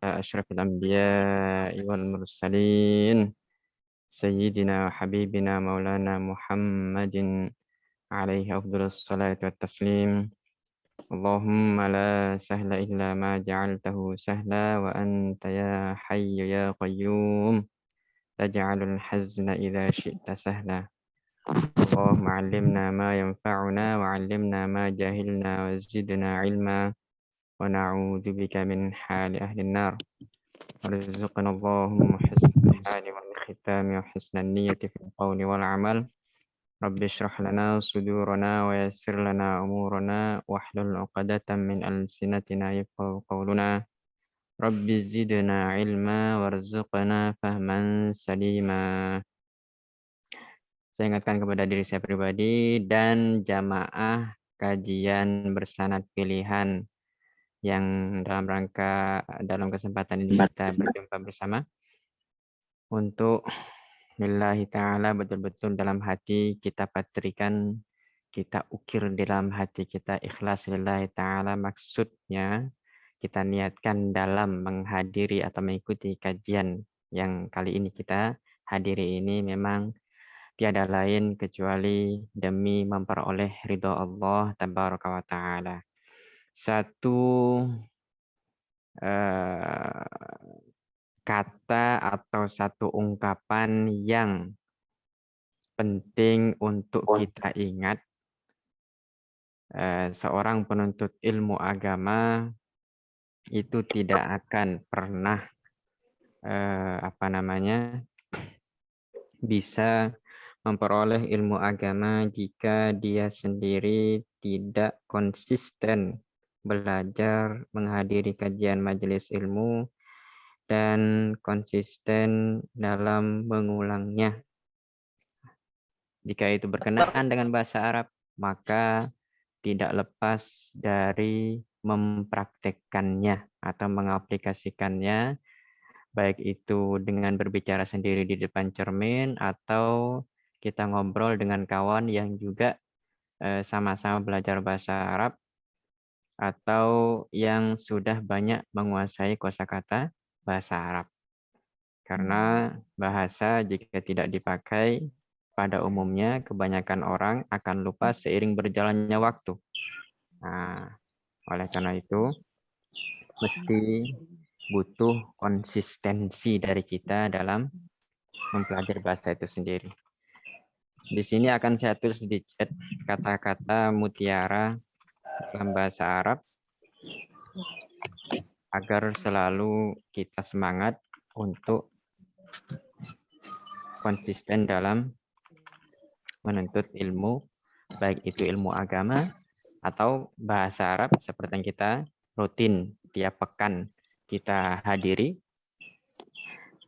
أشرف الأنبياء والمرسلين سيدنا وحبيبنا مولانا محمد عليه أفضل الصلاة والتسليم. اللهم لا سهل إلا ما جعلته سهلا وأنت يا حي يا قيوم تجعل الحزن إذا شئت سهلا. اللهم علمنا ما ينفعنا وعلمنا ما جهلنا وزدنا علما ونعوذ بك من حال أهل النار. وارزقنا اللهم حسن الحال والختام وحسن النية في القول والعمل. رب اشرح لنا صدورنا ويسر لنا أمورنا واحلل عقدة من ألسنتنا يفقهوا قولنا. رب زدنا علما وارزقنا فهما سليما. Saya ingatkan kepada diri saya pribadi dan jamaah kajian bersanad pilihan yang dalam kesempatan ini kita berjumpa bersama untuk lillahi ta'ala betul-betul dalam hati kita patrikan, kita ukir dalam hati kita ikhlas lillahi ta'ala, maksudnya kita niatkan dalam menghadiri atau mengikuti kajian yang kali ini kita hadiri ini memang tiada lain kecuali demi memperoleh ridha Allah tabaraka wa ta'ala. Satu kata atau satu ungkapan yang penting untuk kita ingat, seorang penuntut ilmu agama itu tidak akan pernah bisa memperoleh ilmu agama jika dia sendiri tidak konsisten belajar menghadiri kajian majelis ilmu dan konsisten dalam mengulangnya. Jika itu berkenaan dengan bahasa Arab, maka tidak lepas dari mempraktekkannya atau mengaplikasikannya, baik itu dengan berbicara sendiri di depan cermin atau kita ngobrol dengan kawan yang juga sama-sama belajar bahasa Arab atau yang sudah banyak menguasai kosakata bahasa Arab. Karena bahasa jika tidak dipakai pada umumnya kebanyakan orang akan lupa seiring berjalannya waktu. Nah, oleh karena itu mesti butuh konsistensi dari kita dalam mempelajari bahasa itu sendiri. Di sini akan saya tulis di chat kata-kata mutiara dalam bahasa Arab agar selalu kita semangat untuk konsisten dalam menuntut ilmu, baik itu ilmu agama atau bahasa Arab seperti yang kita rutin tiap pekan kita hadiri.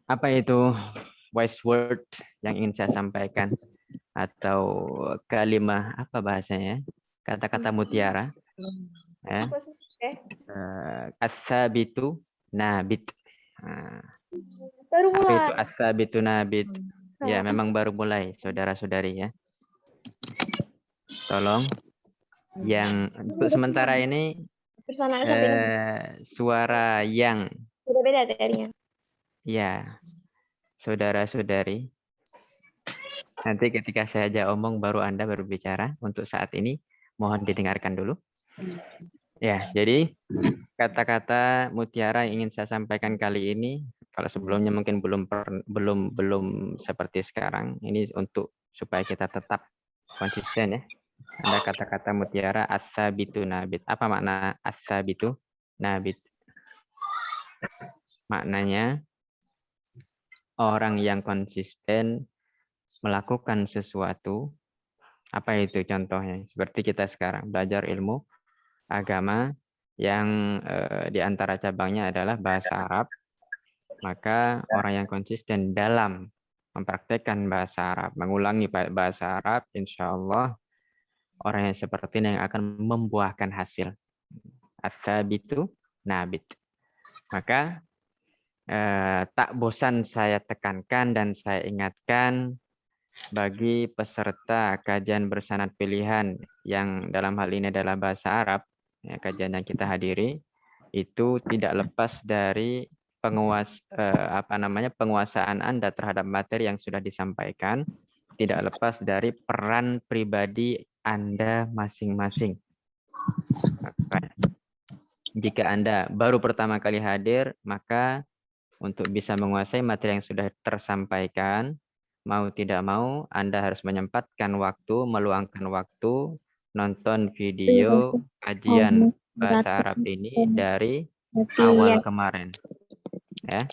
Apa itu wise word yang ingin saya sampaikan atau kalimah apa bahasanya? Kata-kata mutiara. Ya. As-sabitu nabit. Nah, apa itu as-sabitu nabit? Ya, memang baru mulai, saudara-saudari ya. Tolong yang untuk sementara ini suara yang beda teorinya. Ya, saudara-saudari. Nanti ketika saya ajak omong baru Anda berbicara. Untuk saat ini mohon didengarkan dulu. Ya, jadi kata-kata mutiara yang ingin saya sampaikan kali ini, kalau sebelumnya mungkin belum seperti sekarang. Ini untuk supaya kita tetap konsisten ya. Ada kata-kata mutiara as-sabitu nabit. Apa makna as-sabitu nabit? Maknanya orang yang konsisten melakukan sesuatu. Apa itu contohnya? Seperti kita sekarang belajar ilmu agama yang di antara cabangnya adalah bahasa Arab. Maka orang yang konsisten dalam mempraktekkan bahasa Arab, mengulangi bahasa Arab, insya Allah orang yang seperti ini yang akan membuahkan hasil. As-sabitu nabit. Maka tak bosan saya tekankan dan saya ingatkan bagi peserta kajian bersanad pilihan yang dalam hal ini adalah bahasa Arab, ya, kajian yang kita hadiri, itu tidak lepas dari penguasaan Anda terhadap materi yang sudah disampaikan tidak lepas dari peran pribadi Anda masing-masing. Jika Anda baru pertama kali hadir, maka untuk bisa menguasai materi yang sudah tersampaikan, mau tidak mau Anda harus menyempatkan waktu, meluangkan waktu, nonton video kajian bahasa Arab ini dari awal kemarin. Ya,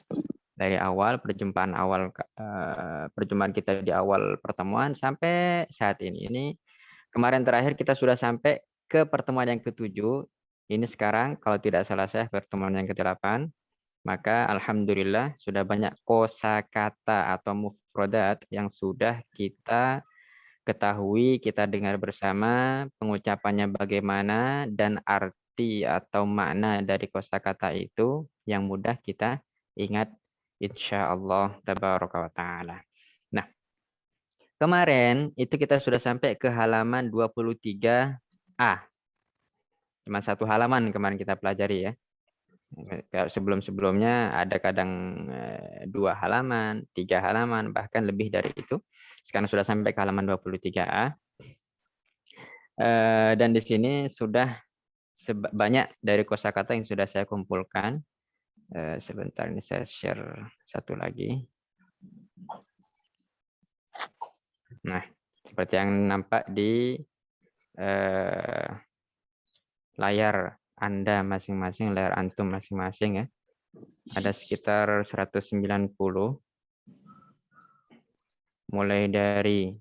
dari awal perjumpaan kita di awal pertemuan sampai saat ini. Ini kemarin terakhir kita sudah sampai ke pertemuan yang ke-7. Ini sekarang kalau tidak salah saya pertemuan yang ke-8. Maka alhamdulillah sudah banyak kosakata atau mufrodat yang sudah kita ketahui, kita dengar bersama pengucapannya bagaimana dan arti atau makna dari kosakata itu yang mudah kita ingat insyaallah tabaraka wa taala. Nah, kemarin itu kita sudah sampai ke halaman 23A. Cuma satu halaman kemarin kita pelajari ya. Sebelum-sebelumnya ada kadang 2 halaman, 3 halaman, bahkan lebih dari itu. Sekarang sudah sampai ke halaman 23A. Dan di sini sudah banyak dari kosakata yang sudah saya kumpulkan. Sebentar ini saya share satu lagi. Nah, seperti yang nampak di layar Anda masing-masing, layar antum masing-masing ya. Ada sekitar 190. Mulai dari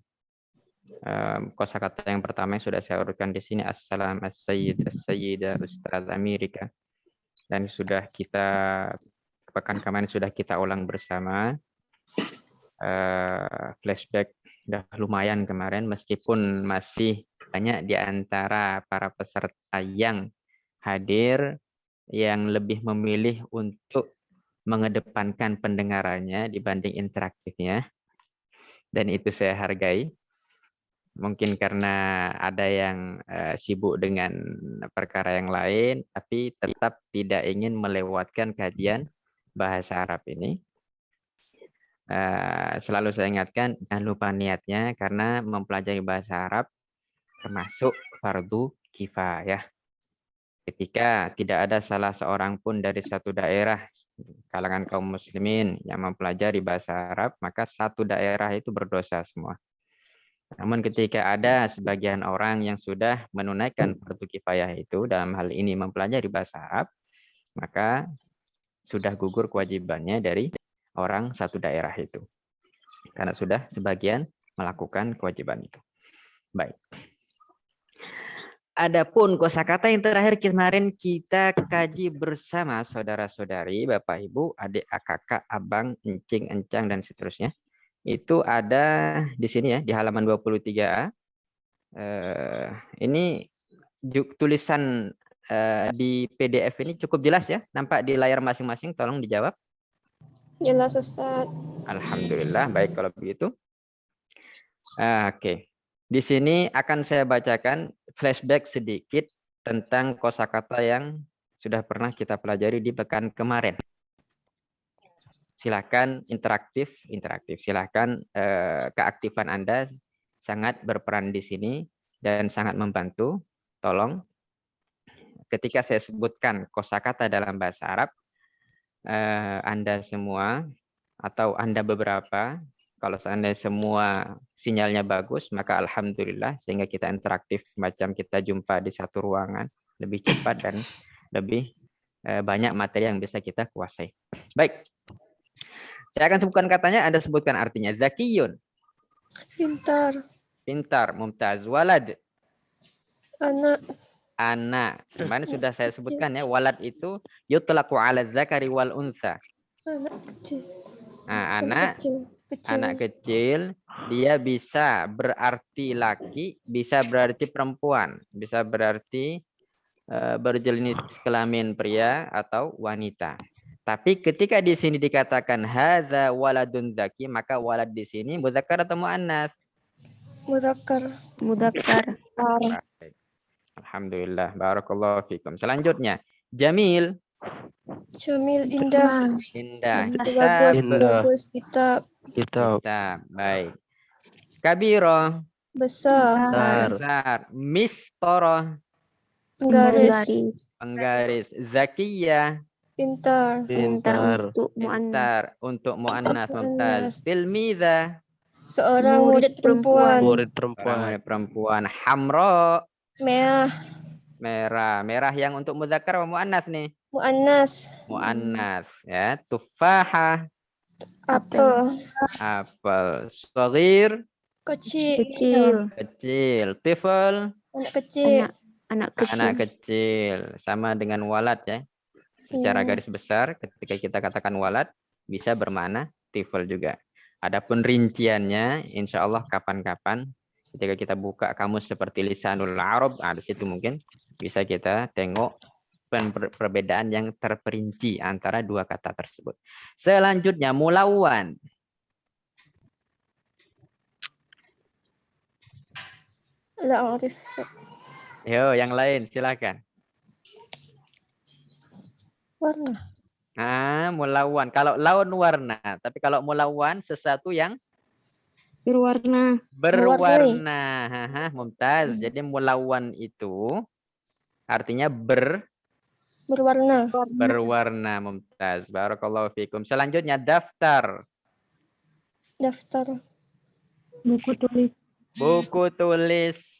kosakata yang pertama yang sudah saya urutkan di sini, assalam, as-sayyid, as-sayyidah, ustaz Amerika. Dan sudah kita pekan kemarin sudah kita ulang bersama. Flashback udah lumayan kemarin, meskipun masih banyak di antara para peserta yang hadir yang lebih memilih untuk mengedepankan pendengarannya dibanding interaktifnya. Dan itu saya hargai. Mungkin karena ada yang sibuk dengan perkara yang lain, tapi tetap tidak ingin melewatkan kajian bahasa Arab ini. Selalu saya ingatkan, jangan lupa niatnya, karena mempelajari bahasa Arab termasuk fardu kifayah. Ketika tidak ada salah seorang pun dari satu daerah, kalangan kaum muslimin yang mempelajari bahasa Arab, maka satu daerah itu berdosa semua. Namun ketika ada sebagian orang yang sudah menunaikan fardu kifayah itu, dalam hal ini mempelajari bahasa Arab, maka sudah gugur kewajibannya dari orang satu daerah itu. Karena sudah sebagian melakukan kewajiban itu. Baik. Adapun kosakata yang terakhir kemarin kita kaji bersama saudara-saudari, Bapak Ibu, adik, kakak, abang, encing, encang, dan seterusnya. Itu ada di sini ya, di halaman 23A. Ini tulisan di PDF ini cukup jelas ya, nampak di layar masing-masing, tolong dijawab. Jelas, Ustaz. Alhamdulillah, baik kalau begitu. Oke. Di sini akan saya bacakan flashback sedikit tentang kosakata yang sudah pernah kita pelajari di pekan kemarin. Silakan interaktif. Silakan keaktifan Anda sangat berperan di sini dan sangat membantu. Tolong ketika saya sebutkan kosakata dalam bahasa Arab, Anda semua atau Anda beberapa, kalau seandainya semua sinyalnya bagus, maka alhamdulillah, sehingga kita interaktif macam kita jumpa di satu ruangan, lebih cepat dan lebih banyak materi yang bisa kita kuasai. Baik. Saya akan sebutkan katanya, Anda sebutkan artinya. Zakiyun. Pintar. Pintar. Mumtaz. Walad. Anak. Anak. Kemarin sudah saya sebutkan ya, walad itu yutlaqu ala zakari wal untha. Anak kecil. Nah, anak kecil, dia bisa berarti laki, bisa berarti perempuan, bisa berarti berjenis kelamin pria atau wanita. Tapi ketika di sini dikatakan hadza waladun zaki, maka walad di sini mudzakkar atau muannas? Mudzakkar. Mudzakkar. Alhamdulillah, barakallahu fikum. Selanjutnya, jamil. Syamil, indah. Indah. Bagus, Kitab. bagus. Kitab. Kitab. Kitab. Baik. Kabiro. Besar. Besar. Mistoro. Penggaris. Penggaris. Zakiyah. Pintar. Pintar. Pintar. Untuk mu'annas. Mumtaz. Tilmidha. Seorang murid perempuan. Murid Orang perempuan. murid perempuan. Hamro. Merah. Merah. Merah yang untuk mudzakkar atau mu'annas nih? Muannas. Mu'annas. Ya. Tufahah. Apel. Apel. Shaghir. Kecil. Kecil. Tifl. Anak kecil. Anak kecil. Sama dengan walad ya. Secara Iya. garis besar ketika kita katakan walad bisa bermakna tifl juga. Adapun rinciannya insya Allah kapan-kapan ketika kita buka kamus seperti Lisanul Arab, di situ mungkin bisa kita tengok perbedaan yang terperinci antara dua kata tersebut. Selanjutnya mulawwan. La arif. Yo, yang lain silakan. Warna. Mulawwan. Kalau laun warna, tapi kalau mulawwan sesuatu yang Berwarna. berwarna. Mumtaz. Jadi mulawwan itu artinya Berwarna. berwarna. Mumtaz. Barakallahu fikum. Selanjutnya daftar. Daftar. Buku tulis. Buku tulis.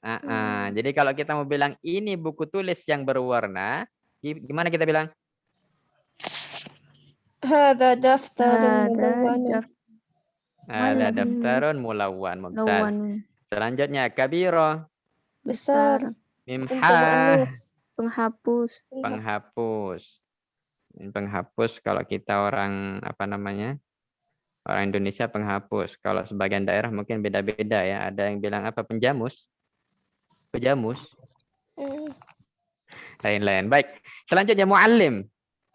Jadi kalau kita mau bilang ini buku tulis yang berwarna, gimana kita bilang? Hada daftarun mulawwanun. Ada daftarun mulawwan. Mumtaz. Selanjutnya kabiro. Besar. Untuk Mimha. muannas. Penghapus. Penghapus. Penghapus kalau kita orang orang Indonesia penghapus. Kalau sebagian daerah mungkin beda-beda ya. Ada yang bilang apa? Penjamus. Pejamus. Lain-lain. Baik. Selanjutnya muallim.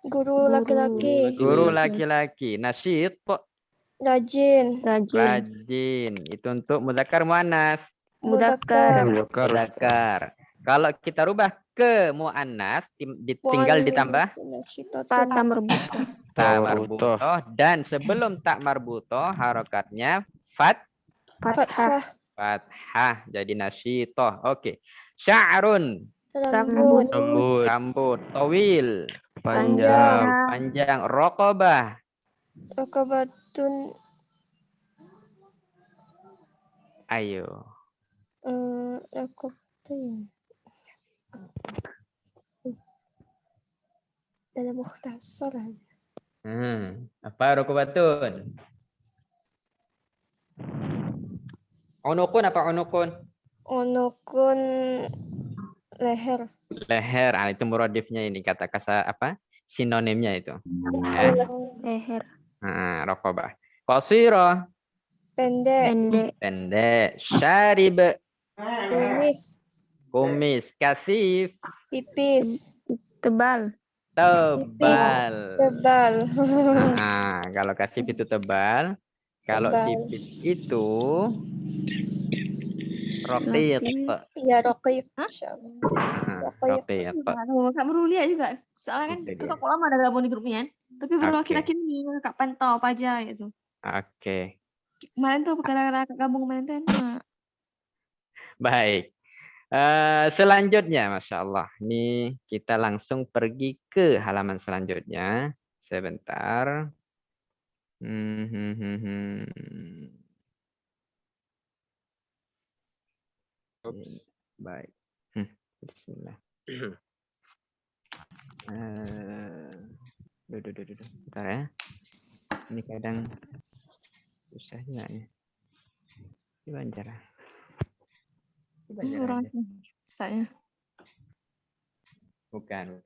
Guru laki-laki. Guru laki-laki. Nasyid. Rajin. Rajin. Itu untuk mudzakkar muannas. Mudzakkar. Mudzakkar. Kalau kita rubah ke muannas tinggal ditambah Fata marbutoh. ta marbutoh dan sebelum tak marbutoh harokatnya Fathah. fathah jadi nasyitoh. Oke. Sya'run. Rambut. Rambut. Tawil. Panjang. Panjang. Raqabah. Rakabatun. Ayo. Rakabatin. Dalam mukhtasar. Apa raqabatun? Unukun apa unukun? Unukun leher. Leher. Itu muradifnya ini kata-kata apa? Sinonimnya itu. Leher. Raqabah. Qasira. Pendek. Pendek. Syarib. Kumis. Kumis. Kasif. Tipis. Tebal. Tebal. Tebal. Kalau kasif itu tebal. Kalau tipis itu raqiq. Iya, raqiq. Raqiq. Kak baru lihat juga. Soalnya kan kakak kok lama ada gabung di grupnya. Tapi baru akhir-akhir ini kakak pantau apa aja gitu. Oke. Kemarin tuh gara-gara kakak gabung kemarin tuh enak. Baik. Selanjutnya, Masya Allah. Ini kita langsung pergi ke halaman selanjutnya. Sebentar. Baik. Bismillah. Bentar ya. Ini kadang susah juga ya. Gimana cara? Orang saya. Bukan.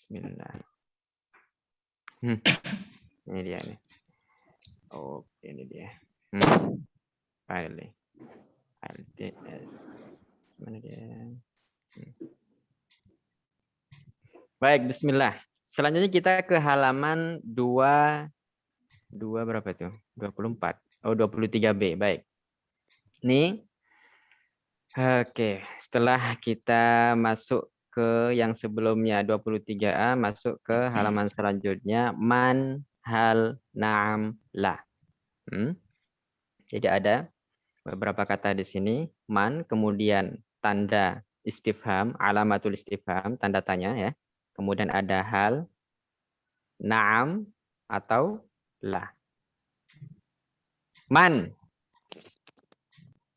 Bismillah. Ini dia nih. Oke, ini dia. File. LTS. Mana dia? Baik, bismillah. Selanjutnya kita ke halaman 2 berapa itu? 24. Oh, 23B. Baik. Nih. Oke, setelah kita masuk ke yang sebelumnya 23A, masuk ke halaman selanjutnya man, hal, na'am, la. Jadi ada beberapa kata di sini, man, kemudian tanda istifham, alamatul istifham, tanda tanya ya. Kemudian ada hal, na'am atau la. Man.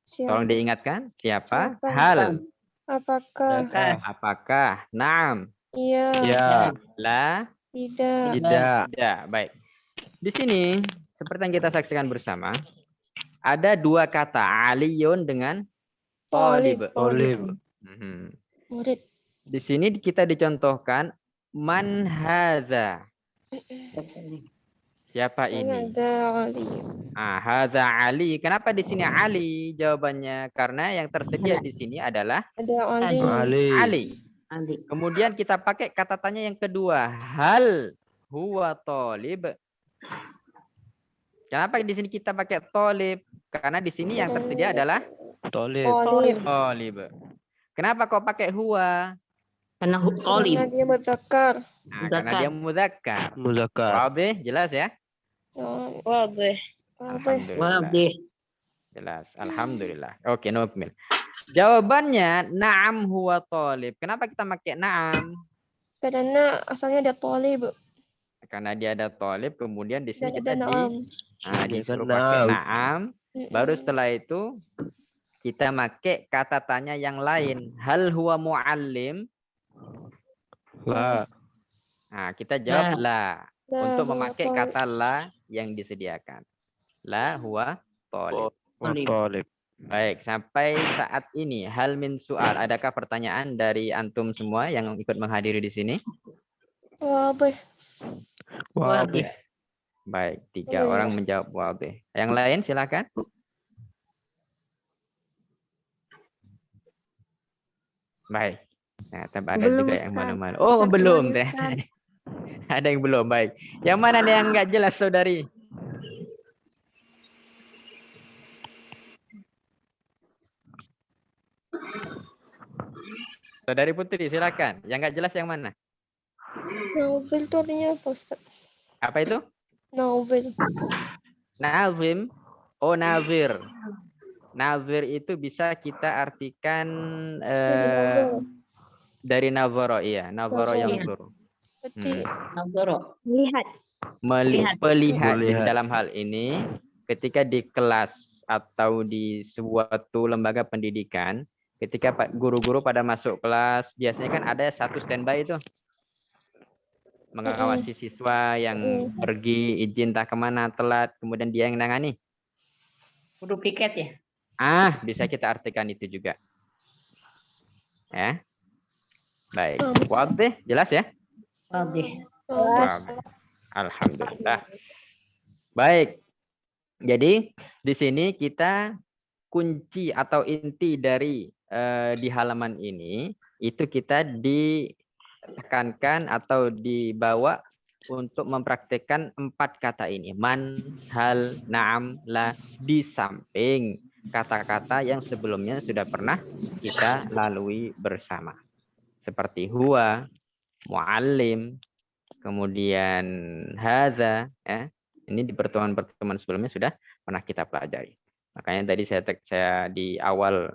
Tolong diingatkan siapa? Siapa? Hal. Apakah? Apakah? Na'am. Iya. Ya. La. Tidak. Tidak. Tidak. Baik. Di sini seperti yang kita saksikan bersama, ada dua kata aliyun dengan talib. Talib. Murid. Di sini kita dicontohkan man hadza. Siapa ini? Ada Ali. Hadza Ali. Kenapa di sini Ali? Jawabannya karena yang tersedia di sini adalah Ada Ali. Ali. Ali. Kemudian kita pakai kata tanya yang kedua, hal huwa talib. Kenapa di sini kita pakai talib? Karena di sini yang tersedia adalah Talib. talib. Kenapa kau pakai huwa? Karena Karena dia muzakkar. Karena dia mudzakkar. Muzakkar. Wabe, jelas ya? Wabe. Alhamdulillah. Jelas. Alhamdulillah. Oke, nukmil. Jawabannya na'am huwa talib. Kenapa kita pakai na'am? Karena asalnya ada talib. Karena dia ada talib, kemudian di sini Dan kita ada na'am. disuruh pakai na'am. Baru setelah itu kita pakai kata tanya yang lain. Hal huwa muallim? La. Nah, kita jawab la. Untuk huwa memakai talib. kata la yang disediakan. La huwa talib. Talib. Baik, sampai saat ini hal min soal. Adakah pertanyaan dari antum semua yang ikut menghadiri di sini? Wabe. Wadih. Baik, 3 orang menjawab wadih. Yang lain silakan. Baik. Nah, ada Belum, juga yang Ustaz. malu-malu. Oh, Ustaz, belum. Ustaz. Ada yang belum. Baik. Yang mana nih yang nggak jelas, saudari? Saudari Putri, silakan. Yang nggak jelas yang mana? Nauzil itu artinya apa, Ustaz? Apa itu? Nauzil. Nazim. Oh, nazir. Nazir itu bisa kita artikan dari nazaro. Iya, nazaro yang zuru. Berarti Lihat. Melihat. Jadi Melihat. dalam hal ini, ketika di kelas atau di suatu lembaga pendidikan, ketika guru-guru pada masuk kelas, biasanya kan ada satu standby itu. Mengawasi siswa yang pergi, izin entah kemana, telat, kemudian dia yang nangani. Huruf piket ya? Bisa kita artikan itu juga. Ya. Baik. Bagus. Wadih, jelas ya? Wadih. Alhamdulillah. Baik. Jadi di sini kita kunci atau inti dari di halaman ini itu kita ditekankan atau dibawa untuk mempraktekkan 4 kata ini. Man, hal, na'am, la, di samping kata-kata yang sebelumnya sudah pernah kita lalui bersama. Seperti huwa, muallim, kemudian hadza, ya. Ini di pertemuan-pertemuan sebelumnya sudah pernah kita pelajari. Makanya tadi saya di awal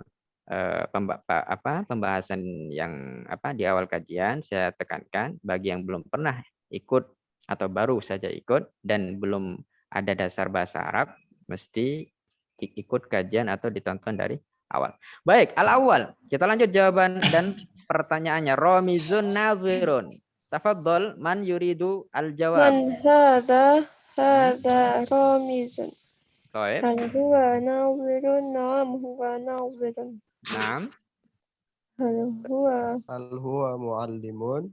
pembahasan yang di awal kajian saya tekankan bagi yang belum pernah ikut atau baru saja ikut dan belum ada dasar bahasa Arab mesti ikut kajian atau ditonton dari awal. Baik, al-awwal. Kita lanjut jawaban dan pertanyaannya. Ramizun nazirun. Tafadhol, man yuridu al-jawab. Man hadha ramizun. Baik. Hal huwa nazirun. Naam huwa nazirun. Naam. Hal huwa Hal huwa muallimun?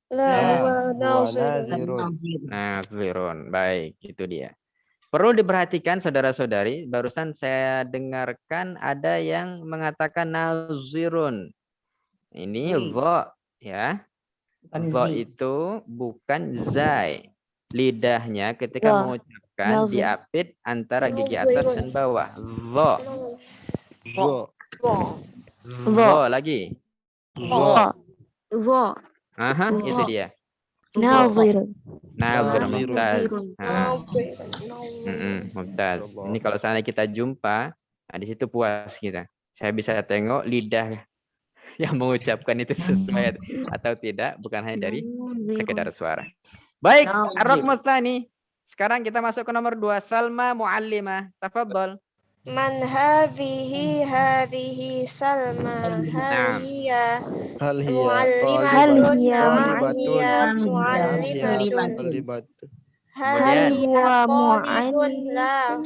La huwa Huwa nazirun. nazirun. Nazirun. Baik, itu dia. Perlu diperhatikan saudara-saudari, barusan saya dengarkan ada yang mengatakan nazirun. Ini dha ya. Bukan Dha zi. itu bukan zai. Lidahnya ketika Dha. mengucapkan Nazir. diapit antara gigi atas dan bawah. Dha. Zo. Dha lagi. Zo. Dha. Aha, itu dia. Nazirun. Nazir Nazirun. mumtaz. Nah, Nazirun. mumtaz. Ini kalau seandainya kita jumpa, nah di situ puas kita. Saya bisa tengok lidah yang mengucapkan itu sesuai atau tidak, bukan hanya dari sekedar suara. Baik, Ar-Raqmu Tsani. Sekarang kita masuk ke nomor 2, Salma Muallimah. Tafadhol. Man hadhihi Salma. Hal hiya Hal hiya muallimatun. Na'am talibatun. hiya Na'am hiya muallimatun. talibatun. Hal Kemudian hiya talibun. La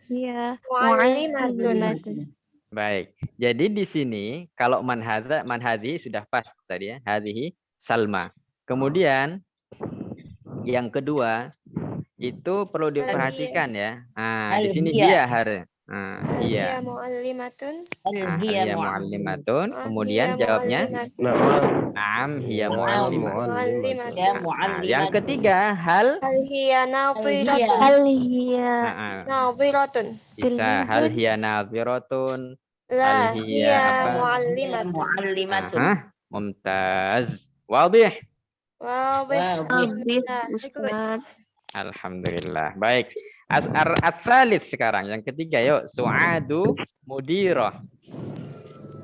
hiya muallimatun. baik. Jadi di sini kalau man hadhi sudah pas tadi ya. Hadhihi Salma. Kemudian yang kedua itu perlu diperhatikan ya. Nah, di sini dia harus. Nah, Hiya iya. muallimatun. Hiya muallimatun. Kemudian jawabnya na'am hiya muallimatun. Nah, yang ketiga hal Hal hiya nadiratun. Hal hiya nadiratun. bisa hal hiya nadhiratun. La Hal hiya hiya apa? muallimatun. Mumtaz. Wadih. Alhamdulillah. Baik. As-salis sekarang yang ketiga yuk. Su'adu mudirah.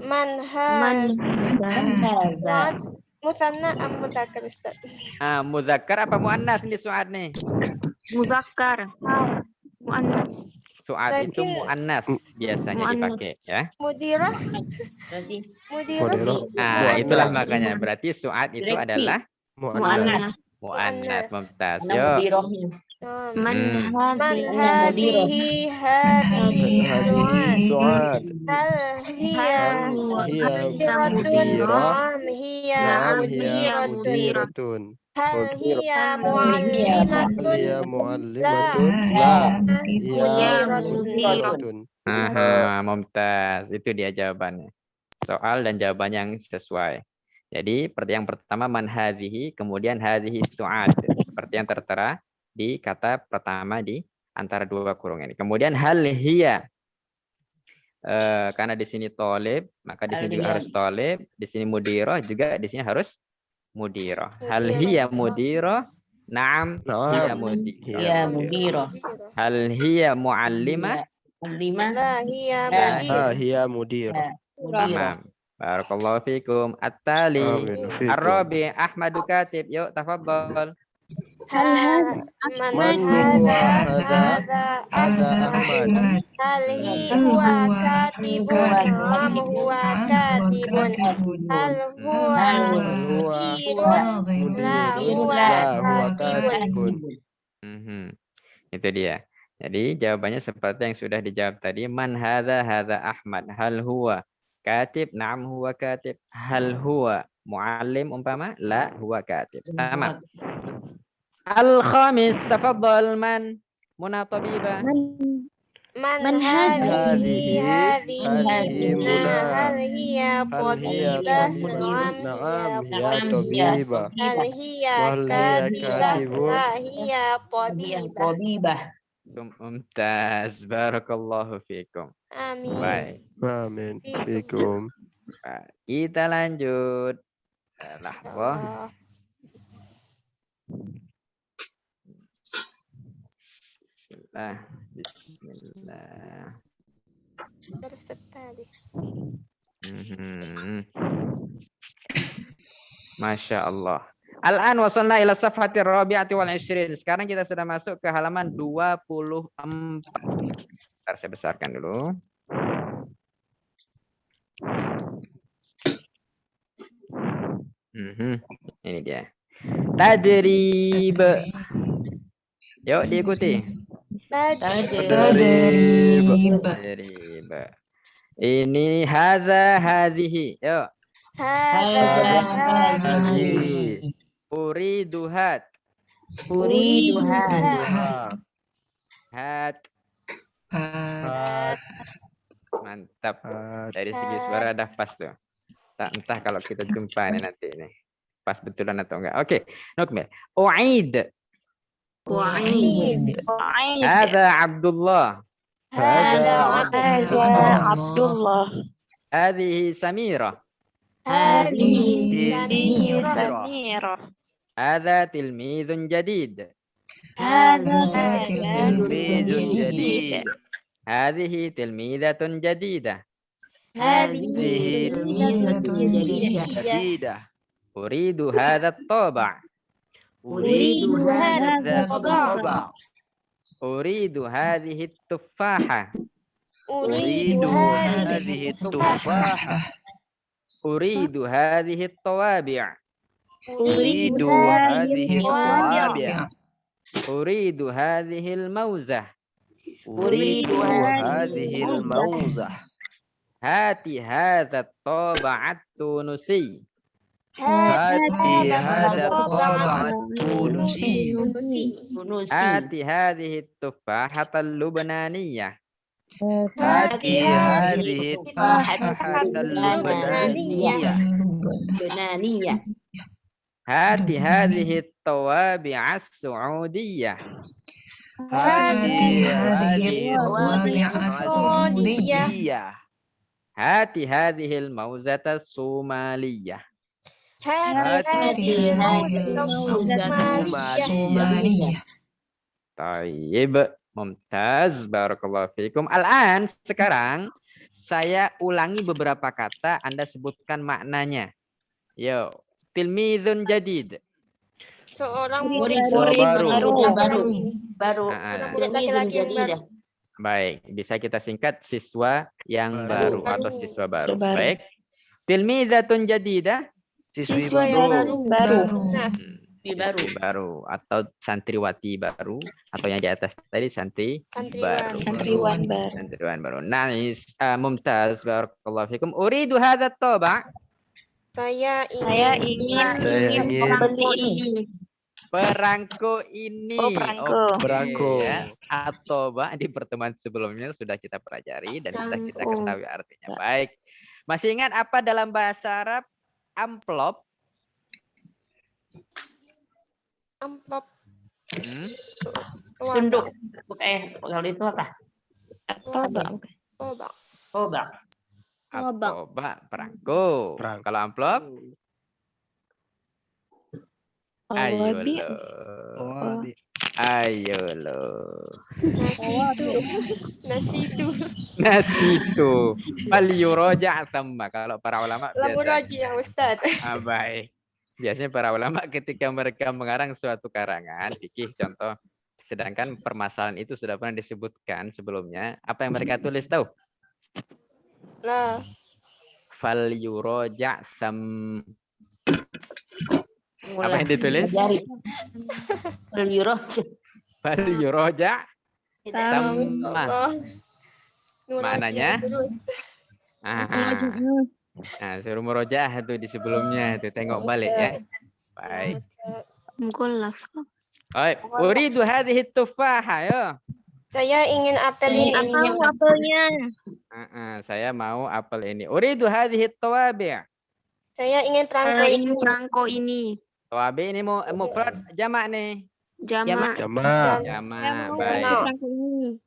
Man hadha musanna am mudzakkar Ustaz? Mudzakkar apa muannas nih Su'ad nih? Mudzakkar. Muannas. Su'ad itu muannas biasanya dipakai ya. Mudirah. Mudirah. Itulah makanya berarti Su'ad itu adalah Muannas. muannas. Mumtaz. Yuk. Man hadhihi Su'ad. Hal hiya mudiratun. Hiya mudiratun. Hal hiya muallimatun. La mudiratun. Mumtaz. Itu dia jawabannya. Soal dan jawaban yang sesuai. Jadi yang pertama man hadhihi, kemudian hadhihi Su'ad. Seperti yang tertera di kata pertama di antara dua kurung ini. Kemudian hal hiya. Karena di sini tolib, maka di sini juga harus tolib. Di sini mudirah juga di sini harus mudirah. Hal hiya mudirah. Na'am hiya mudirah. Hal hiya muallimah. La hiya mudirah. Tamam. Barakallahu fikum. At-tali. Ar-Rabi Ahmadu Katib. Yuk tafadhol. Man hadha Ahmad. Hal huwa katibun. Na'am huwa katibun. Hal huwa mudirun. La huwa katibun. Itu dia. Jadi jawabannya seperti yang sudah dijawab tadi. Man hadha Ahmad. Hal huwa katib. Na'am huwa katib. Hal huwa muallim umpama. La huwa katib. Sama. Al-khamis, tafadhal man munatabiba. Man hadhihi Muna. Hal hiya tabibah. Na'am hiya tabibah. Hal hiya katibah. La hiya tabibah. Mumtaz. Barakallahu fikum. Amin. Baik. Amin. Fikum. Kita lanjut. Lahzah. Bismillah. Masya Allah. Al-an wasalna ila safhatir rabi'ati wal 20. Sekarang kita sudah masuk ke halaman 24. Bentar, saya besarkan dulu. Ini dia. Tadrib. Yuk diikuti. Tadrib. Ini hadza hadhihi. Yuk. Hadza hadhihi. Uridu hat. Uriduha. Hat. Hat. Mantap. Hat. Dari segi suara dah pas tuh. Tak entah kalau kita jumpa ini nanti ini. Pas betulan atau enggak. Oke. Nukmil. U'id. Wa'id. Hadza Abdullah. هذا عبد الله Hadhihi Samira. هذه سميرة. سميرة Hadza tilmidun jadid. هذا تلميذ جديد. Hadhihi tilmidatun jadidah. هذه تلميذة جديدة. جديدة. Uridu hadza at-taba'. أريد هذا الطباع Uridu hadhihi at-tuffaha. أريد هذه التفاحة. Uridu hadhihi at-tawabi'. أريد هذه الطوابع Uridu hadhihi al-mawzah. أريد هذه الموزة. Hati hadza at-taba' at-tunusi. هاتي هذا الطابع التونسي. تونسي. Hati hadhihi at-tuffahata al-lubnaniyah. هاتي هذه التفاحة اللبنانية. لبنانية. Hati hadhihi at-tawabi'a as-su'udiyah. هاتي هذه الطوابع السعودية. Hati hadhihi al-mawzata as-sumaliyah. هذه الصومالية. Taib, mumtaz, barakallahu fikum. Al-an, sekarang saya ulangi beberapa kata, Anda sebutkan maknanya. Yo, tilmidun jadid. seorang Murid murid baru. Ah, murid laki-laki yang baru. baik, bisa kita singkat siswa yang baru Baru. atau siswa baru. Baik. Tilmidatun jadidah. Siswa yang baru. Nah, Baru. Baru atau santriwati baru atau yang di atas tadi Santriwan. santriwan baru. Nice, mumtaz, barakallahu fikum. Uridu hadza at-taba'. saya Saya ingin ingin Perangko ini. Oke, Perangko. ya. At-taba' di pertemuan sebelumnya sudah kita pelajari dan sudah kita ketahui artinya. Baik. Masih ingat apa dalam bahasa Arab amplop? amplop Hmm? Tunduk. Kalau itu apa? Tobak. Tobak. At-taba' perangko. Perangko. Kalau amplop? Ayo lo. Ayo lo. Nasi itu. Nasi itu. Fal yuraja' thamma. Kalau para ulama Labu biasa. raji ya Ustaz. Baik. Biasanya para ulama ketika mereka mengarang suatu karangan, fikih contoh, sedangkan permasalahan itu sudah pernah disebutkan sebelumnya, apa yang mereka tulis tahu? Nah, Fal yuraja' Apa yang ditulis? Fal yuraja' thamma. Allah. Maknanya? Nah, suruh murojaah tuh di sebelumnya tuh, tengok balik ya. Baik. Baik, uridu hadhihi tufaha ya. Saya ingin apel ini. apelnya. Saya mau apel ini. Uridu hadhihi tawabi'. Saya ingin perangko ini. Tawabi' ini mufrad jamak nih. Jamak. Jamak. Jamak. Baik.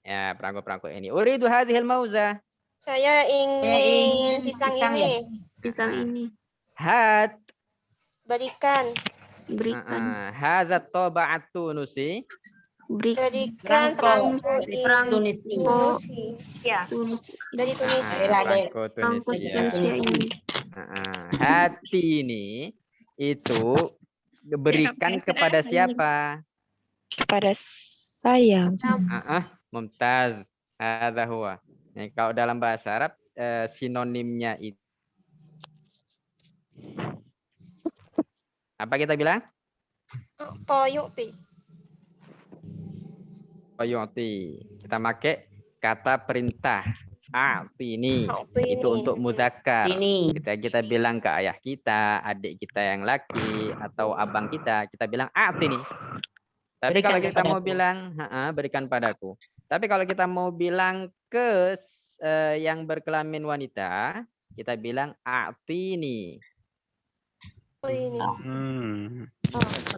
Ya, perangko-perangko ini. Uridu hadhil mauza. Saya ingin pisang ini. ini. Hat. Berikan. Hadza taba'at tunusi. Berikan perangko ini. Tunisia. Ya. Dari Tunisia. Perangko Tunisia. Hati ini itu berikan kepada siapa? Kepada saya. Mumtaz. Hadza huwa. Nah, kalau dalam bahasa Arab sinonimnya itu apa kita bilang? Toyuti. Toyoti. Kita pakai kata perintah. a'tini. A'tini. Itu untuk mudzakkar. Ini. Kita bilang ke ayah kita, adik kita yang laki atau abang kita bilang a'tini. Tapi Berikan kalau kita mau kepadaku. bilang berikan padaku. Tapi kalau kita mau bilang ke yang berkelamin wanita, kita bilang a'tini. Ini.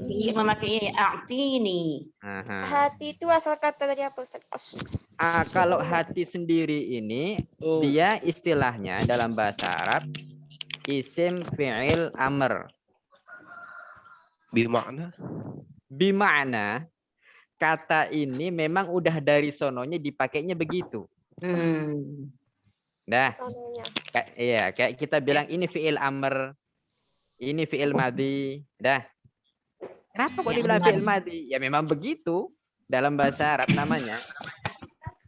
Ini memakai a'tini. Hati itu asal kata dari apa, Ustaz? Kalau hati sendiri ini, dia istilahnya dalam bahasa Arab isim fi'il amr. Bima'na kata ini memang udah dari sononya dipakainya begitu. Dah. Sononya. Kayak kita bilang ini fi'il amr, ini fi'il madhi. Dah. Kenapa kok dibilang fi'il madhi? Ya memang begitu dalam bahasa Arab namanya.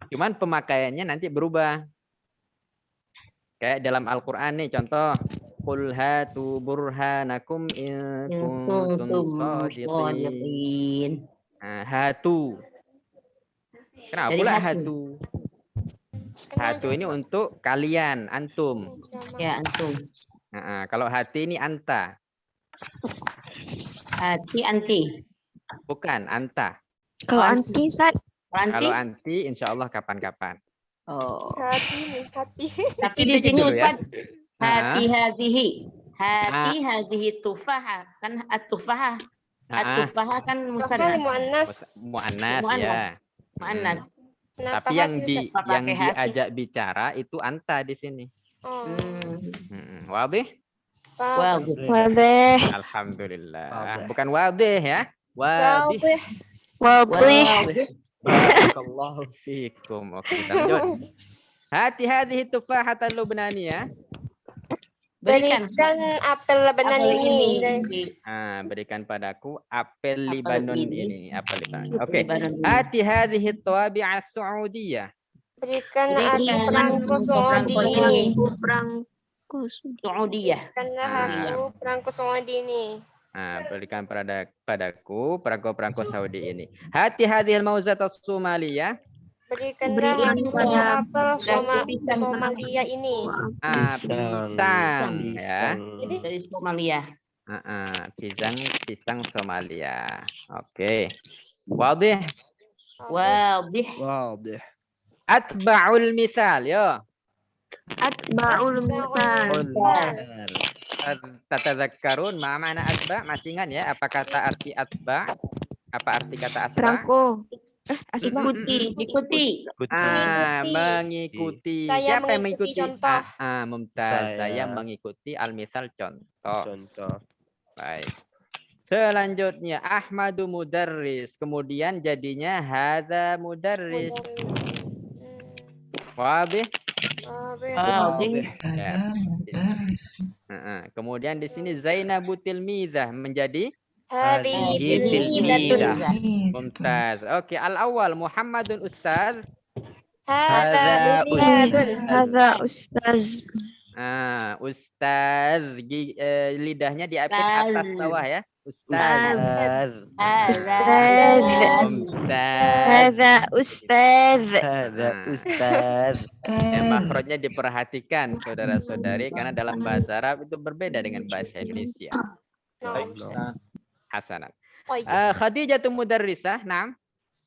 Cuman pemakaiannya nanti berubah. Kayak dalam Al-Qur'an nih contoh, qul hatu burhanakum in kuntum shadiqin. Hatu. Kenapa Dari pula hatu. hatu? Hatu ini untuk kalian, antum. Ya, antum. Kalau hati ini anta. Hati anti. Bukan, anta. Kalau anti, Ustaz. Anti. Kalau anti, insya Allah kapan-kapan. Oh. Hati. Tapi di sini dulu ya. Ustaz, hati hazihi. Hati hazihi tufaha. Kan at-tufaha. At-tufaha kan musannas. Muannas. Mu'annas ya. Muannas. Tapi yang diajak bicara itu anta di sini. Wadih? Wadih. Alhamdulillah. Bukan wadih ya. Wadih. Barakallahu fikum. Oke, lanjut. Hati-hati tufahatan lubnaniyah. Berikan apel Lebanon ini. Berikan padaku apel Libanon ini. Apel Libanon. Oke. Hati-hati tawabi'ah Saudiyah. Berikan aku perangko Saudi ini. Perangko Saudiyah. Berikanlah aku perangko Saudi ini. Berikan padaku perangko Saudi ini. Hati-hati mauzat Somalia. Berikanlah aku apel Somalia ini. Pisang ya. Dari Somalia. Pisang Somalia. Oke. Wadih. Wadih. Atba'ul misal, yo. Atba'ul misal. Tatadzakkarun ma ma'na atba'? Masih ingat ya apa kata arti atba'? Apa arti kata atba'? Perangko. Ikuti. Mengikuti. Saya Siapa yang mengikuti mengikuti? contoh. Mumtaz. Saya mengikuti al-misal contoh. Baik. Selanjutnya Ahmadu mudarris. Kemudian jadinya hadza mudarris. Wadih? Kemudian di sini Zainabu tilmizah menjadi Hadhihi tilmizatun. Mumtaz. Oke, al-awwal Muhammadun ustaz. Hadza ustaz. Ustaz lidahnya diapit atas bawah ya. Ustaz. Hadza ustaz. Makhrajnya diperhatikan saudara-saudari karena dalam bahasa Arab itu berbeda dengan bahasa Indonesia. Hasanat. Khadijah mudarrisah, naam.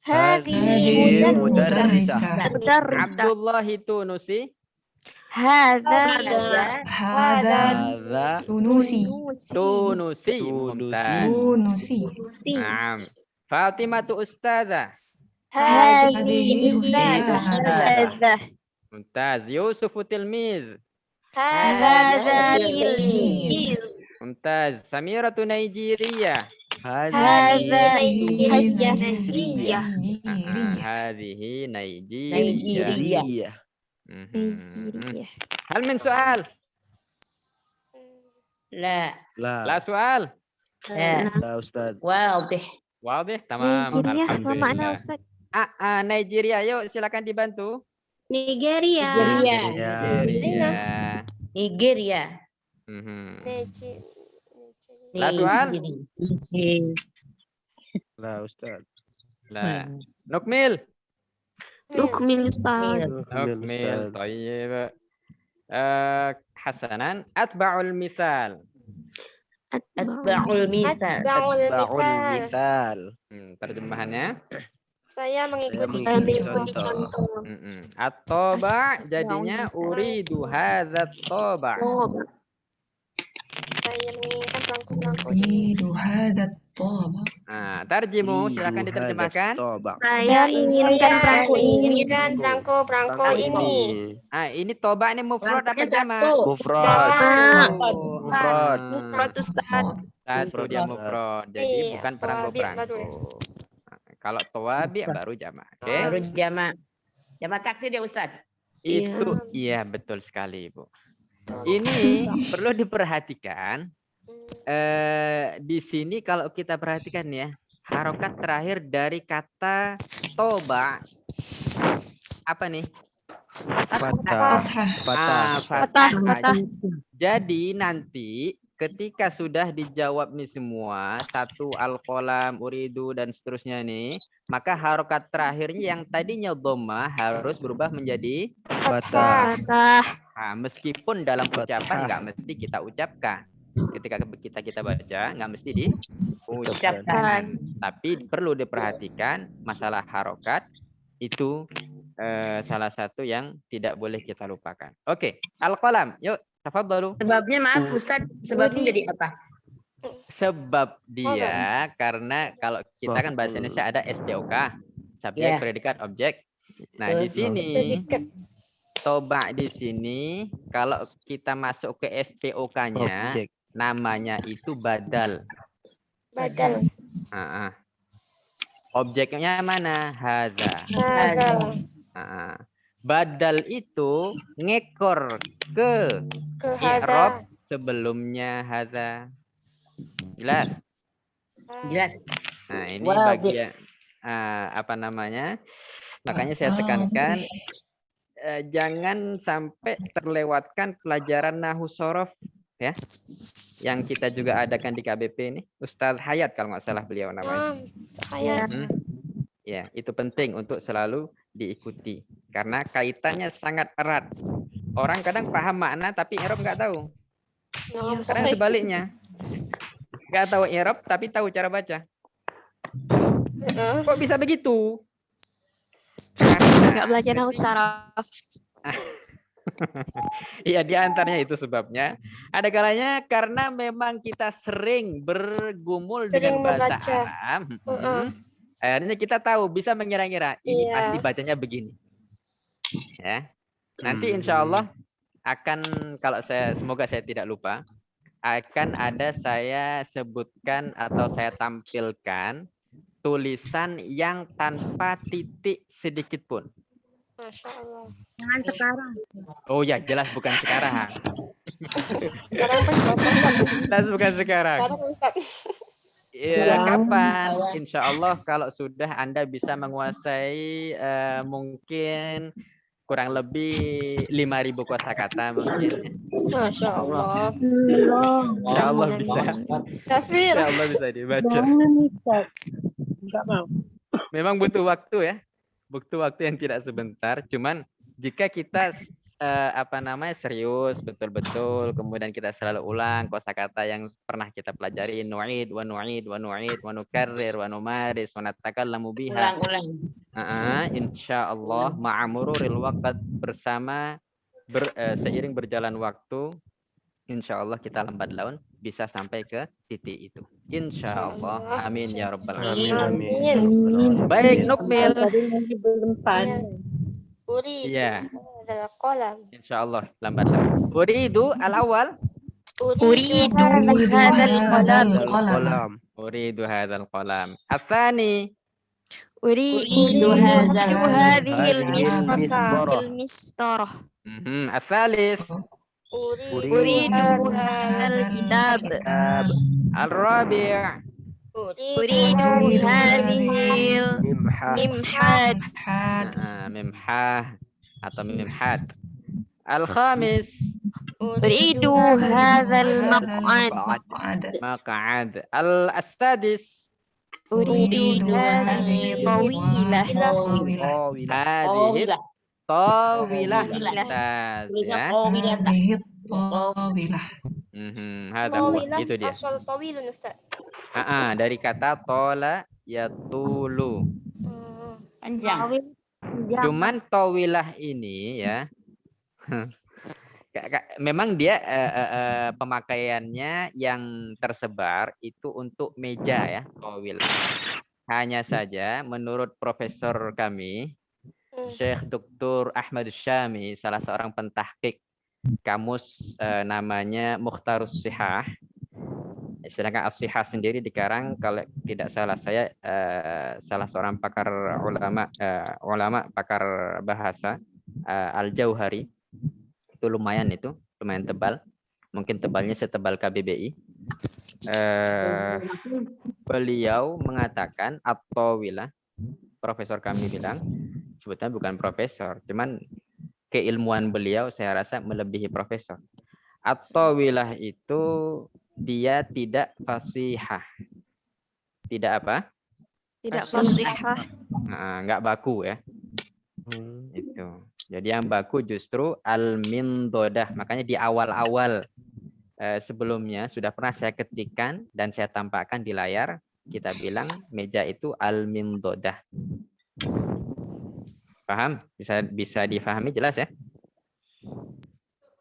Hadhihi mudarrisah. Abdullah Tunusi. Hadza Tunusi. Naam. Fatimah ustazah. Hadhihi ustazah. Mumtaz. Yusuf tilmiz. Hadza tilmiz. Mumtaz. Samira Nigeria. Hadhihi Hadhihi Nigeria. Hal min soal? La soal? La Ustaz. Wadih, tamam. Apa makna Ustaz? Nigeria, yuk silakan dibantu. Nigeria. La soal? La Ustaz. La. Nukmil. Nukmil Ustaz. نكمل طيب. حسنا أتبع المثال. Atba'ul misal. Atba'ul misal. Terjemahannya Saya mengikuti contoh. At-toba jadinya uridu hadzat toba. Saya menginginkan belangko-belangko ini. Uridu hadat toba. Nah, tarjimu silakan diterjemahkan. Saya inginkan Saya perangko ini. menginginkan belangko-belangko ini. Ah, ini toba ini mufrad apa jamak? Jamak. Mufrad. Ustaz. Satu dia mufrad. Jadi Iya, bukan perangko-perangko. tawabi' Nah, kalau tawabi baru jamak. Oke. Baru jamak. Jamak taksir ya Ustaz. Itu iya betul sekali, Bu. Ini perlu diperhatikan. Di sini kalau kita perhatikan ya, harokat terakhir dari kata toba apa nih? Fathah. Fathah. Jadi nanti ketika sudah dijawab nih semua, satu al-qalam, uridu dan seterusnya nih, maka harokat terakhirnya yang tadinya dhammah harus berubah menjadi Fathah. Nah, meskipun dalam ucapan nggak mesti kita ucapkan. Ketika kita baca nggak mesti diucapkan. Tapi perlu diperhatikan masalah harokat itu salah satu yang tidak boleh kita lupakan. Oke, al-qalam. Yuk, tafadhalu. Sebabnya maaf Ustaz, sebabnya jadi apa? Sebab dia karena kalau kita kan bahasa Indonesia ada SPOK, subjek, predikat, objek. Nah, di sini toba di sini kalau kita masuk ke SPOK-nya namanya itu badal. Badal. Objeknya mana? Hadza. Badal itu ngekor ke i'rab sebelumnya hadza. Jelas? Jelas. Nah, ini bagian apa namanya? Makanya saya tekankan jangan sampai terlewatkan pelajaran nahwu shorof ya. Yang kita juga adakan di KBP ini, Ustadz Hayat kalau nggak salah beliau namanya. Ya, itu penting untuk selalu diikuti karena kaitannya sangat erat. Orang kadang paham makna tapi i'rab nggak tahu. Kadang sebaliknya, nggak tahu i'rab tapi tahu cara baca. Kok bisa begitu? Nggak belajar nahwu saraf. Iya, di antaranya itu sebabnya. Ada kalanya karena memang kita sering bergumul dengan bahasa Arab. Akhirnya kita tahu, bisa mengira-ngira ini pasti bacanya begini. Ya. Nanti insya Allah akan, kalau semoga saya tidak lupa, akan ada saya sebutkan atau saya tampilkan tulisan yang tanpa titik sedikit pun. Masya Allah. Jangan sekarang. Oh ya, jelas bukan sekarang. Sekarang Jelas bukan sekarang. Ya, kapan? Insya Allah kalau sudah Anda bisa menguasai mungkin kurang lebih 5.000 kosakata mungkin. Masya Allah. Insya Allah bisa. Insya Allah bisa dibaca. Memang butuh waktu ya. Butuh waktu yang tidak sebentar. Cuman jika kita serius betul-betul, kemudian kita selalu ulang kosakata yang pernah kita pelajari, nu'id wa nu'id wa nu'id wa nukarrir wa numaris wa natakallamu biha. Insyaallah ma'amururil waqt bersama seiring berjalan waktu, insyaallah kita lambat laun bisa sampai ke titik itu. Insyaallah. Amin ya rabbal alamin. Baik, nukmil. Iya. Insyaallah lambat laun. Uridu al-awwal. Uridu hadzal qalam. Uridu hadzal qalam. Atsani. Uridu hadhil mistarah. Atsalis. Uridu hadzal kitab. Al-rabi'. Uridu hadhil mimhad. Mimhah atau mimhad. Al-khamis. Uridu hadzal maq'ad. Maq'ad. Al-sadis. أريد هذه طويلة. طويلة. Hadhihi tawilah. Mumtaz, Tulisnya ya. tawilah. هذه الطاولة. Hada huwa. طويلة Itu dia. أصل طويل Ustaz. Dari kata tola yatulu. Panjang. Cuman tawilah ini ya. Memang dia pemakaiannya yang tersebar itu untuk meja ya, tawilah. Hanya saja menurut profesor kami, Syekh Dr. Ahmad Syami, salah seorang pentahqiq kamus namanya Mukhtarus Sihah. Sedangkan As-Sihah sendiri dikarang kalau tidak salah saya salah seorang pakar ulama pakar bahasa Al-Jauhari. Itu lumayan tebal. Mungkin tebalnya setebal KBBI. Beliau mengatakan at-tawilah, profesor kami bilang, sebetulnya bukan profesor, cuman keilmuan beliau saya rasa melebihi profesor. At-tawilah itu dia tidak fasihah. Tidak apa? Tidak fasihah. Enggak baku ya. Itu. Jadi yang baku justru al-mindodah. Makanya di awal-awal sebelumnya sudah pernah saya ketikkan dan saya tampakkan di layar. Kita bilang meja itu al-mindodah. Paham? Bisa difahami jelas ya?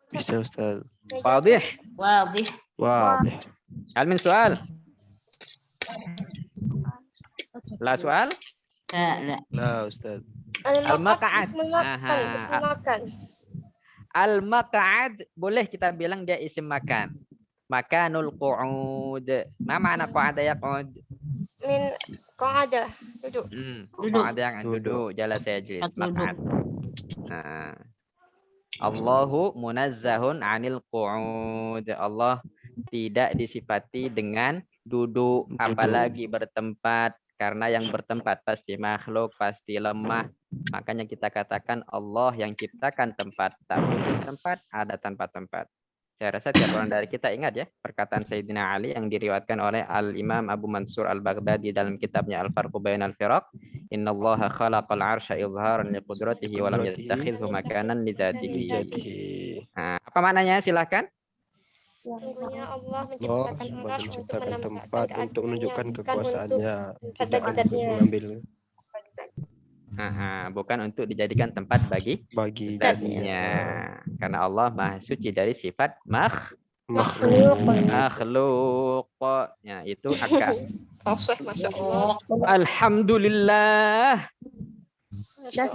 Bisa Ustaz. Wadih. Wadih. Wadih. Hal min soal? La soal? La. La Ustaz. Al-maq'ad. Isim makan. Al-maq'ad boleh kita bilang dia isim makan. Makanul qu'ud. Ma makna qu'ada yaq'ud? Min qa'ada, duduk. Qu'ada yang duduk, jalan saya jelis. Maq'ad. Allahu munazzahun 'anil qu'ud. Allah tidak disifati dengan duduk, apalagi bertempat. Karena yang bertempat pasti makhluk, pasti lemah. Makanya kita katakan Allah yang ciptakan tempat. Tak butuh tempat, ada tanpa tempat. Saya rasa tiap orang dari kita ingat ya perkataan Sayyidina Ali yang diriwayatkan oleh Al-Imam Abu Mansur Al-Baghdadi dalam kitabnya Al-Farqu Bainal Firaq. Innallaha khalaqal 'arsya izharan liqudratihi wa lam yattakhidhu makanan lidzatihi. Apa maknanya? Silakan. Sesungguhnya Allah Allah menciptakan arsy untuk menciptakan menempatkan tempat untuk menunjukkan kekuasaannya, tidak untuk zat-zatnya. mengambil Bukan untuk dijadikan tempat bagi bagi zatnya. Karena Allah Maha Suci dari sifat Makhluk. makhluk. Ya, itu akal. Fasih, Masya Allah. Alhamdulillah.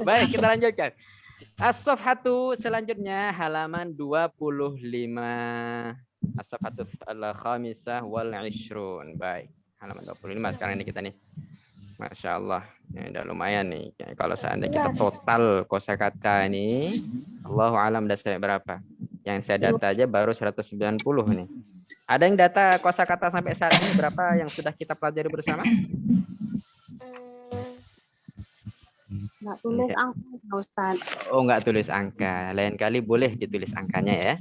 Baik, kita lanjutkan. As-safhatu selanjutnya halaman 25. As-safhatu al-khamisah wal 'ishrun. Baik, halaman 25 sekarang ini kita nih. Masya Allah, ya, udah lumayan nih. Kalau seandainya kita total kosakata ini, Allahu alam udah sampai berapa? Yang saya data aja baru 190 nih. Ada yang data kosakata sampai saat ini berapa yang sudah kita pelajari bersama? Nggak tulis angka, Ustaz. Oh, nggak tulis angka. Lain kali boleh ditulis angkanya ya.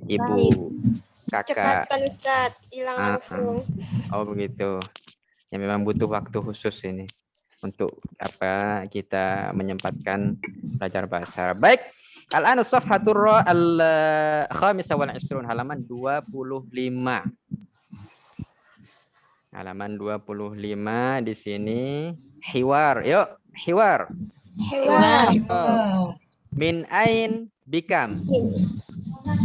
Ibu, kakak. Cepatkan Ustaz, hilang langsung. Oh, begitu. Ya memang butuh waktu khusus ini untuk kita menyempatkan belajar bahasa. Baik. Al-an as-safhatur al-khamisah wal 'ishrun halaman 25. Halaman 25 di sini hiwar. Yuk, hiwar. Min ain bikam.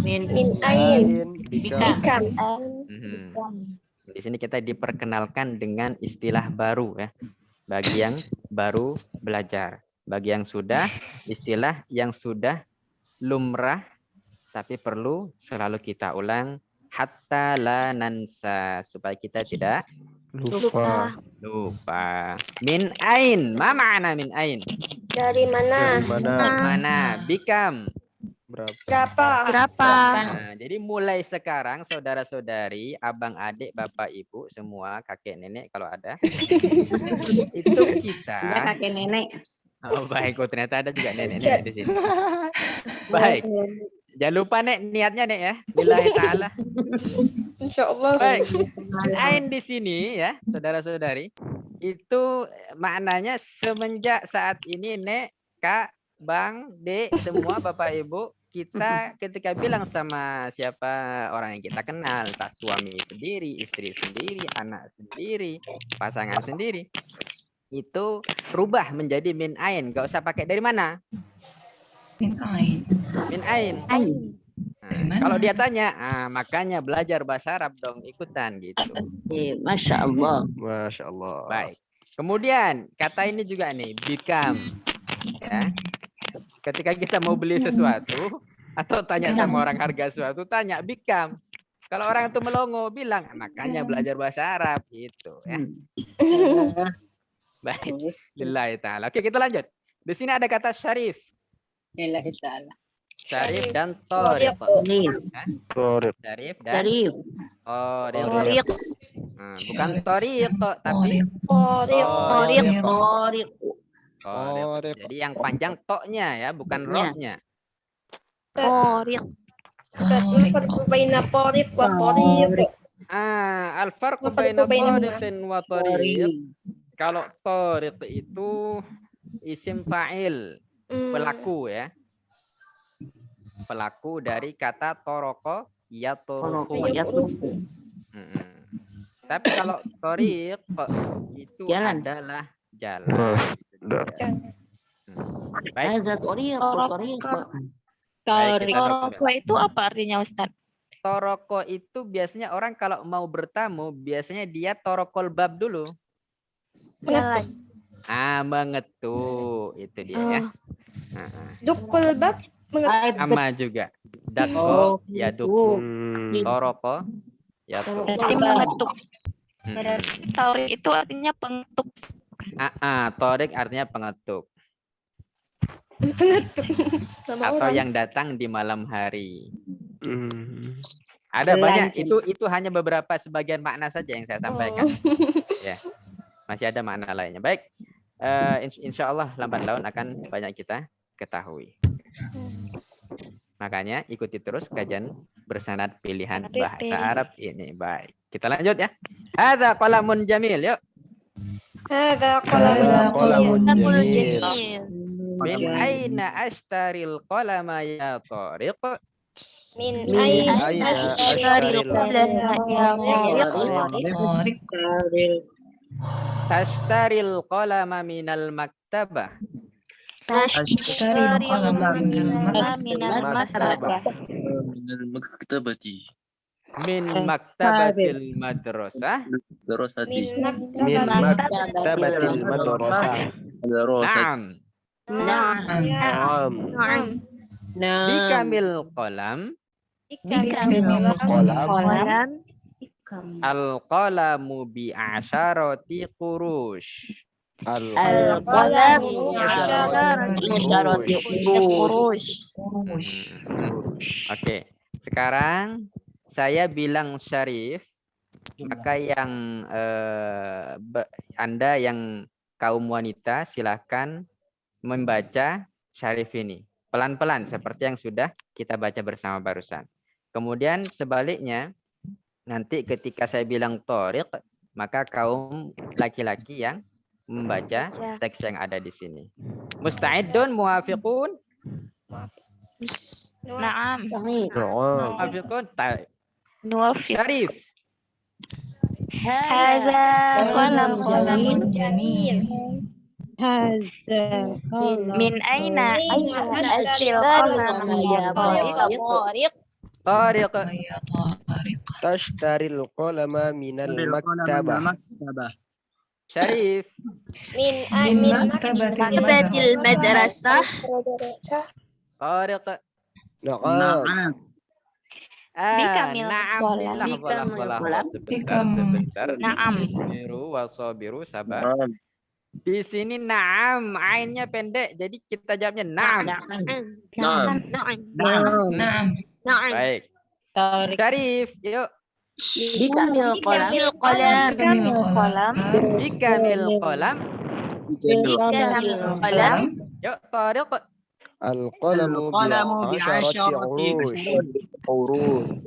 Min ain bikam. Di sini kita diperkenalkan dengan istilah baru ya. Bagi yang baru belajar, bagi yang sudah istilah yang sudah lumrah tapi perlu selalu kita ulang hatta la nansa supaya kita tidak lupa. Min ain, ma ma'ana min ain? Dari mana? Mana? Bikam. Berapa? Nah, jadi mulai sekarang saudara-saudari, abang, adik, bapak, ibu, semua kakek nenek kalau ada, itu kita. Ada kakek nenek. Oh baik, oh, ternyata ada juga nenek-nenek di sini. Baik, jangan lupa nek niatnya nek ya. Billahi ta'ala. Insya Allah. Baik, ain di sini ya, saudara-saudari. Itu maknanya semenjak saat ini Nek, Kak, Bang, Dek, semua Bapak Ibu, kita ketika bilang sama siapa orang yang kita kenal, entah suami sendiri, istri sendiri, anak sendiri, pasangan sendiri, itu rubah menjadi min ain. Gak usah pakai dari mana? Min ain. Min ain. Nah, kalau dia tanya, makanya belajar bahasa Arab dong, ikutan gitu. Masya Allah. Masya Allah. Baik. Kemudian kata ini juga nih, become. Ya. Ketika kita mau beli sesuatu atau tanya sama orang harga sesuatu, tanya become. Kalau orang itu melongo, bilang makanya belajar bahasa Arab gitu ya. Baik. Lillahi ta'ala. Oke, kita lanjut. Di sini ada kata syarif. Lillahi ta'ala. Syarif dan Thoriq. Thoriq. Syarif dan Thoriq. Thoriq. Bukan Thoriq tapi Thoriq. Thoriq. Thoriq. Jadi yang panjang toknya ya, bukan rohnya. Thoriq. Al-farqu baina thoriq wa thoriq. Al-farqu baina thoriqin wa thoriq. Kalau Thoriq itu isim fa'il, pelaku ya. Pelaku dari kata toroko ya turuku. Tapi kalau Thoriq itu adalah jalan. Baik. Toroko itu apa artinya Ustaz? Toroko itu biasanya orang kalau mau bertamu, biasanya dia torokol bab dulu. Mengetuk. Mengetuk itu dia ya. Dukul bab mengetuk. Sama juga. Dako ya duku. Toroko ya tuku. Berarti mengetuk. Thoriq itu artinya pengetuk. Thoriq artinya pengetuk. Atau yang datang di malam hari. Ada banyak, itu hanya beberapa sebagian makna saja yang saya sampaikan. Ya, masih ada makna lainnya. Baik, insya Allah lambat laun akan banyak kita ketahui. Makanya ikuti terus kajian bersanad pilihan bahasa Arab ini. Baik, kita lanjut ya. Hadza qalamun jamil, yuk. Hadza qalamun jamil. Min aina ashtaril qalama ya Thoriq? Min aina ashtaril qalama ya Thoriq. Tashtaril qalama minal maktabah. Tashtaril qalama minal maktabah. Min maktabatil madrasah. Min maktabatil madrasah. Naam. Bikamil qalam. Al-qalamu bi asyarati qurush. Oke, sekarang saya bilang syarif, maka yang Anda yang kaum wanita silahkan membaca syarif ini pelan-pelan seperti yang sudah kita baca bersama barusan. Kemudian sebaliknya, nanti ketika saya bilang Thoriq, maka kaum laki-laki yang membaca teks yang ada di sini. Musta'idun muwafiqun? Naam. Muwafiqun? Syarif. Hadza qalamun jamil. Min aina ashtaril qalama ya Thoriq? Thoriq. Tashtaril qalama minal maktabah. Syarif. Min maktabatil madrasah. Thoriq. Na'am. Bikamil sebentar. Naam. Wasabiru sabar. Di sini naam, ainnya pendek, jadi kita jawabnya naam. Baik. Syarif, yuk. Bikamil qalam. Yuk, Thoriq. Al-qalamu bi'asharati urush.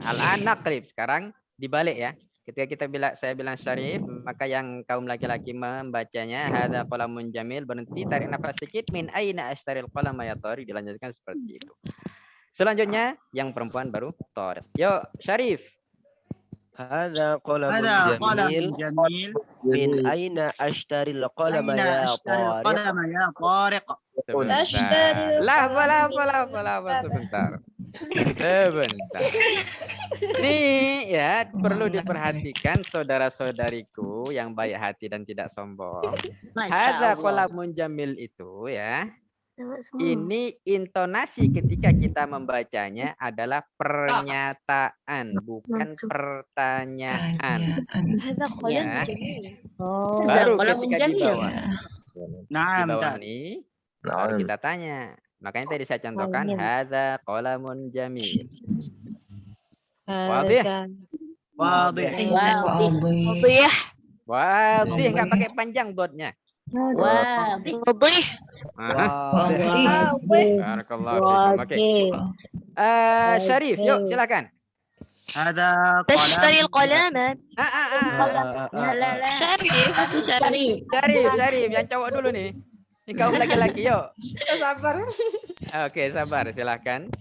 Al-an naqrib. Sekarang dibalik ya. Ketika saya bilang Syarif, maka yang kaum laki-laki membacanya hadza qalamun jamil, berhenti, tarik nafas sedikit, min aina ashtaril qalama ya Thariq, dilanjutkan seperti itu. Selanjutnya yang perempuan baru Thariq. Yuk, Syarif. Hadza qalamun jamil. Min aina ashtaril qalama ya Thariq. Sebentar. Nih ya, perlu diperhatikan saudara-saudariku yang baik hati dan tidak sombong. Hadza qalamun jamil itu ya. Ini intonasi ketika kita membacanya adalah pernyataan, bukan pertanyaan. Ya. Baru ketika di bawah. Di bawah ini baru kita tanya. Makanya tadi saya contohkan hadza qalamun jamil. Wadih? Wadih. Wadih, enggak pakai panjang dotnya. Wadih. Barakallahu fikum. Oke. Syarif, yuk silakan. Tashtaril qalama. Syarif, yang cowok dulu nih. Ini kaum laki-laki, yuk. Sabar. Oke, sabar, silakan.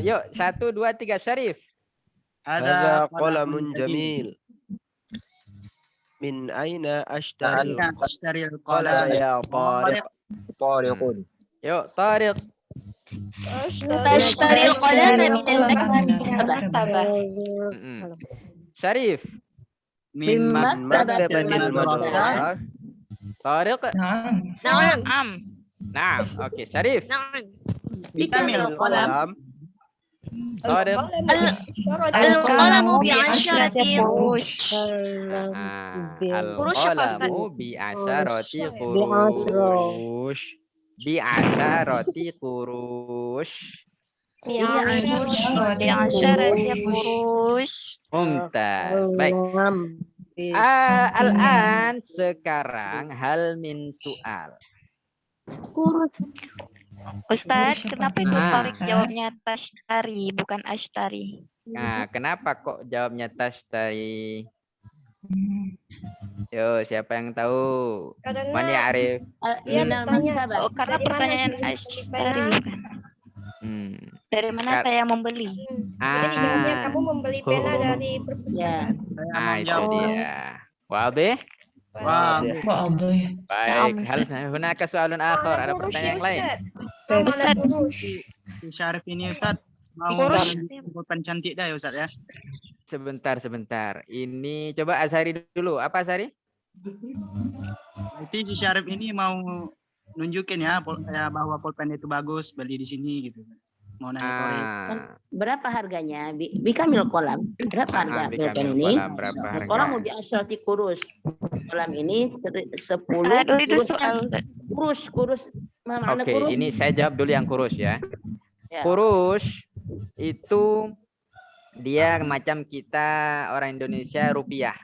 Yuk, 1, 2, 3, Syarif. Hadza qalamun jamil. Min aina ashtaril qalama ya Thariq. Yuk, Thariq. Tashtaril qalama min al-maktabah. Syarif. Min maktabatil madrasah. Thariq. Na'am. Nah, oke, Syarif. Bikamil qalam. Thariq. Al-qalamu bi'asharati qurush. Al-qalamu bi'asharati qurush. Bi'asharati qurush. Bi'asharati qurush. Mumtaz. Baik. Al-an sekarang hal min soal. Ustaz, kenapa itu Thariq jawabnya tashtari bukan ashtari? Nah, kenapa kok jawabnya tashtari? Yo, siapa yang tahu? Man ya'rif? Oh, karena pertanyaan ashtari bukan. Dari mana saya membeli? Jadi jawabnya kamu membeli pena dari perpustakaan. Nah, itu dia. Wadih? Baik, hunaka soalun akhar, ada pertanyaan yang lain? Syarif ini Ustaz mau pulpen cantik dah ya Ustaz ya. Sebentar. Ini coba Azhari dulu. Apa Azhari? Nanti si Syarif ini mau nunjukin ya bahwa pulpen itu bagus, beli di sini gitu. Mau nanya berapa harganya? Bikamil kolam. Berapa harga pulpen ini? Kolam ubi asyrati kurus. Kolam ini 10 kurus. Oke, ini saya jawab dulu yang kurus ya. Kurus itu dia macam kita orang Indonesia rupiah.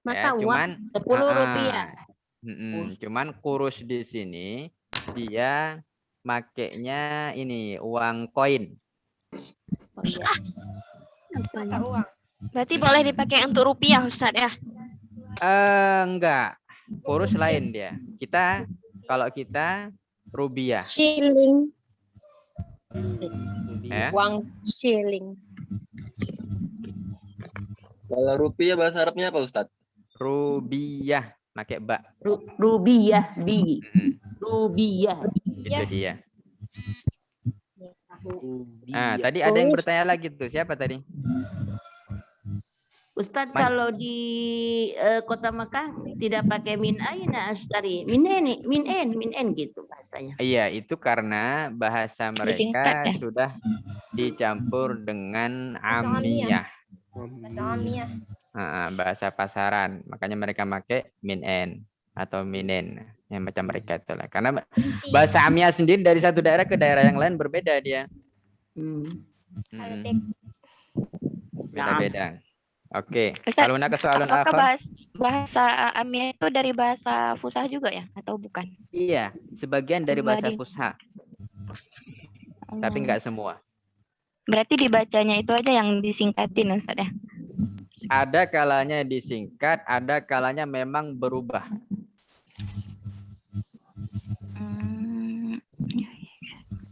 Mata cuman 10 rupiah. Cuman kurus di sini dia makainya ini uang koin. Berarti boleh dipakai untuk rupiah Ustaz ya? Enggak. Kurus lain dia. Kalau kita rupiah. Shilling. Uang shilling. Kalau rupiah bahasa Arabnya apa Ustaz? Rubiah, pakai ba. Rubiah. Itu dia. Nah, tadi ada yang bertanya lagi tuh. Siapa tadi? Ustadz, kalau di kota Mekah tidak pakai min aina ashtari. Min en gitu bahasanya. Iya, itu karena bahasa mereka sudah dicampur dengan amiyah. Bahasa pasaran. Makanya mereka pakai min en atau minen yang macam mereka itu lah. Karena bahasa amiyah sendiri dari satu daerah ke daerah yang lain berbeda dia. Beda-beda. Oke. Kalau nak soalan apakah bahasa amiyah itu dari bahasa Fusha juga ya atau bukan? Iya, sebagian dari bahasa Fusha. Tapi enggak semua. Berarti dibacanya itu aja yang disingkatin Ustaz ya? Ada kalanya disingkat, ada kalanya memang berubah.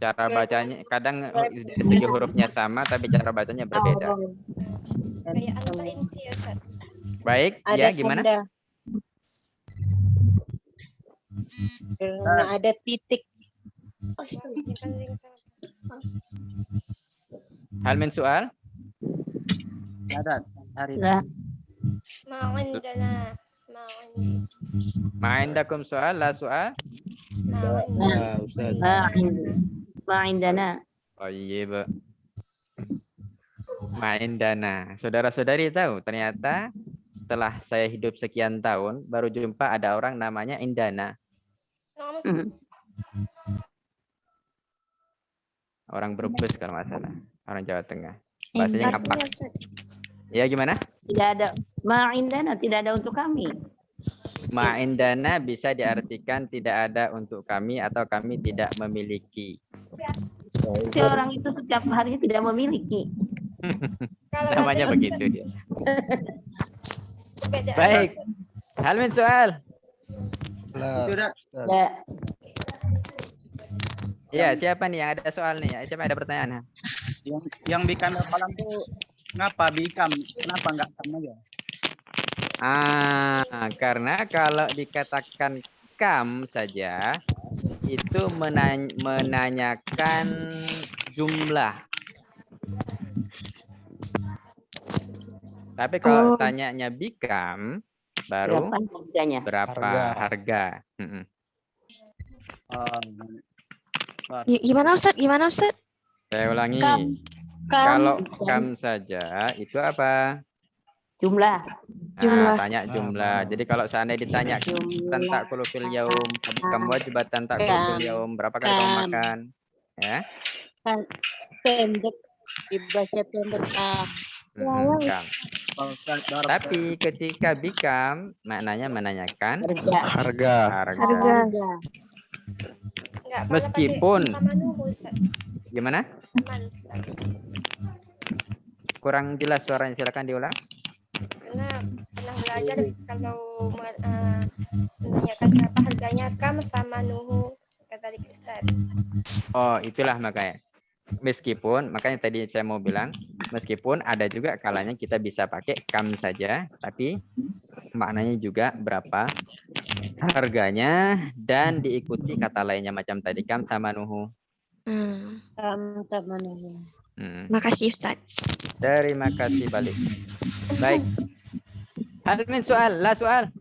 Cara bacanya kadang dari segi hurufnya sama, tapi cara bacanya berbeda. Kayak anta inti ya, Ustaz. Baik, Ada ya gimana? tanda. Karena ada titik. Hal min soal? Ada hari. Ma'indana. Ma'indakum soal, la soal? Ma'indana. Oh iya, Ma'indana. Saudara-saudari tahu, ternyata setelah saya hidup sekian tahun, baru jumpa ada orang namanya Indana. Orang Brebes kalau nggak salah. Orang Jawa Tengah. Bahasanya apa? Ya gimana? Tidak ada. Ma'indana tidak ada untuk kami. Ma'indana bisa diartikan tidak ada untuk kami atau kami tidak memiliki. Si orang itu setiap hari tidak memiliki. Namanya begitu dia. Baik. Hal min soal. Sudah. Ya, siapa nih yang ada soal nih? Siapa ada pertanyaan? Yang bikam kolam tuh kenapa bikam? Kenapa enggak kam aja? Karena kalau dikatakan kam saja itu menanyakan jumlah. Tapi kalau tanyanya bikam baru berapa harga. Gimana Ustaz? Gimana Ustaz? Saya ulangi. Kam. Kalau kam saja itu apa? Jumlah. Tanya jumlah. Jadi kalau seandainya ditanya tantak kulufil yaum, kamu wajibat tantak kulufil yaum, berapa kali kamu makan? Ya. Pendek, dibaca pendek kam. Kam. Tapi ketika bikam maknanya menanyakan harga. Meskipun gimana? Kurang jelas suaranya, silakan diulang. Karena pernah belajar kalau menanyakan berapa harganya kam sama nuhu kata Ustaz. Oh, itulah makanya. Meskipun, makanya tadi saya mau bilang, meskipun ada juga kalanya kita bisa pakai kam saja, tapi maknanya juga berapa harganya dan diikuti kata lainnya macam tadi kam sama nuhu. Kam sama nuhu. Makasih Ustaz. Terima kasih balik. Baik. Hal min soal, la soal.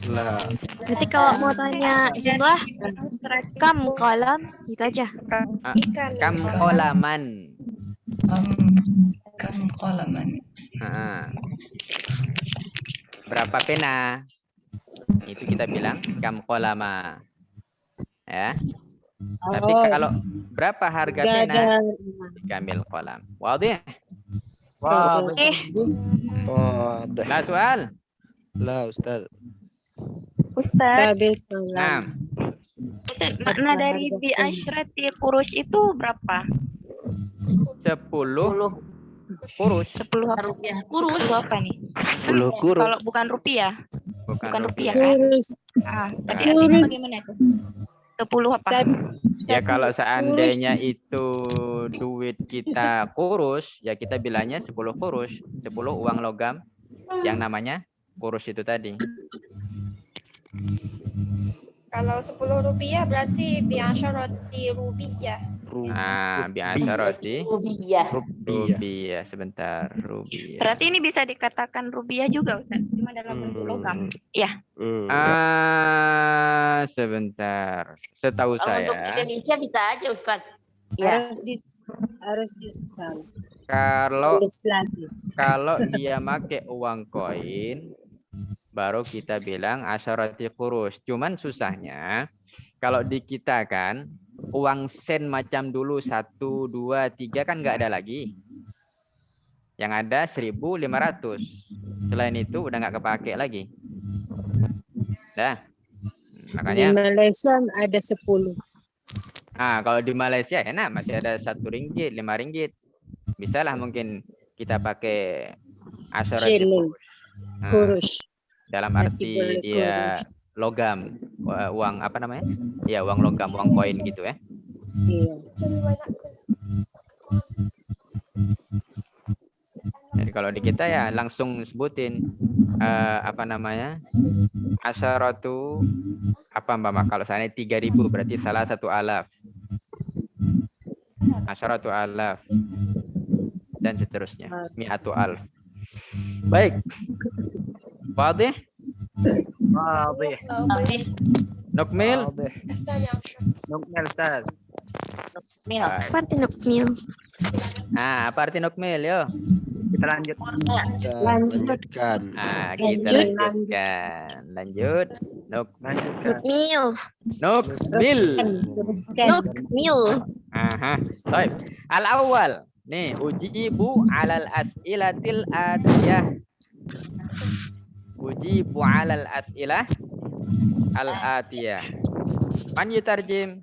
Berarti kalau mau tanya jumlah kam kolam itu aja. Kam kolaman. Kam kolaman. Berapa pena? Itu kita bilang kam kolama. Ya. Tapi kalau berapa harga pena? Kamil kolam. Wadih. La soal. La Ustaz. Ustaz. Nah. Ustaz, makna dari bi asyrati kurus itu berapa? 10 kurus. 10 rupiah. Kurus apa nih? 10 kurus. Kalau bukan rupiah. Bukan rupiah kan? Tadi Nah. artinya bagaimana itu? 10 apa? Ya kalau seandainya itu duit kita kurus, ya kita bilangnya 10 kurus, 10 uang logam yang namanya kurus itu tadi. Kalau 10 rupiah berarti biasa roti rupiah. Biasa roti rupiah. Sebentar, rupiah. Berarti ini bisa dikatakan rupiah juga Ustaz, cuma dalam bentuk logam. Ya. Sebentar. Setahu Kalau untuk saya Indonesia bisa aja Ustaz. Harus disal. kalau dia pakai uang koin baru kita bilang asyarati kurus. Cuman susahnya kalau di kita kan uang sen macam dulu 1, 2, 3 kan nggak ada lagi. Yang ada 1.500. Selain itu udah nggak kepake lagi. Dah. Makanya di Malaysia ada 10. Kalau di Malaysia enak masih ada 1 ringgit, 5 ringgit. Bisalah mungkin kita pakai Asyarati Shilling. Nah, Kurus. dalam Masih arti boleh dia kurus. logam, uang apa namanya? Ya, uang logam, uang koin gitu ya. Iya. Jadi kalau di kita ya langsung sebutin apa namanya? Asyaratu apa Mbak? Kalau saya 3.000 berarti salah satu alaf. Asyaratu alaf dan seterusnya. Mi'atu alf. Baik. Wadih? Wadih. Nukmil? Nukmil Ustaz. Baik. Apa arti nukmil? Apa arti nukmil? Yo. Kita lanjut. Lanjutkan. Kita lanjutkan. Lanjut. Nukmil. Nukmil. Nukmil. Aha. Baik. Al-awwal. Nih, ujibu alal as'ilatil atiyah. Ujibu alal as'ilah al-atiyah. Man yutarjim?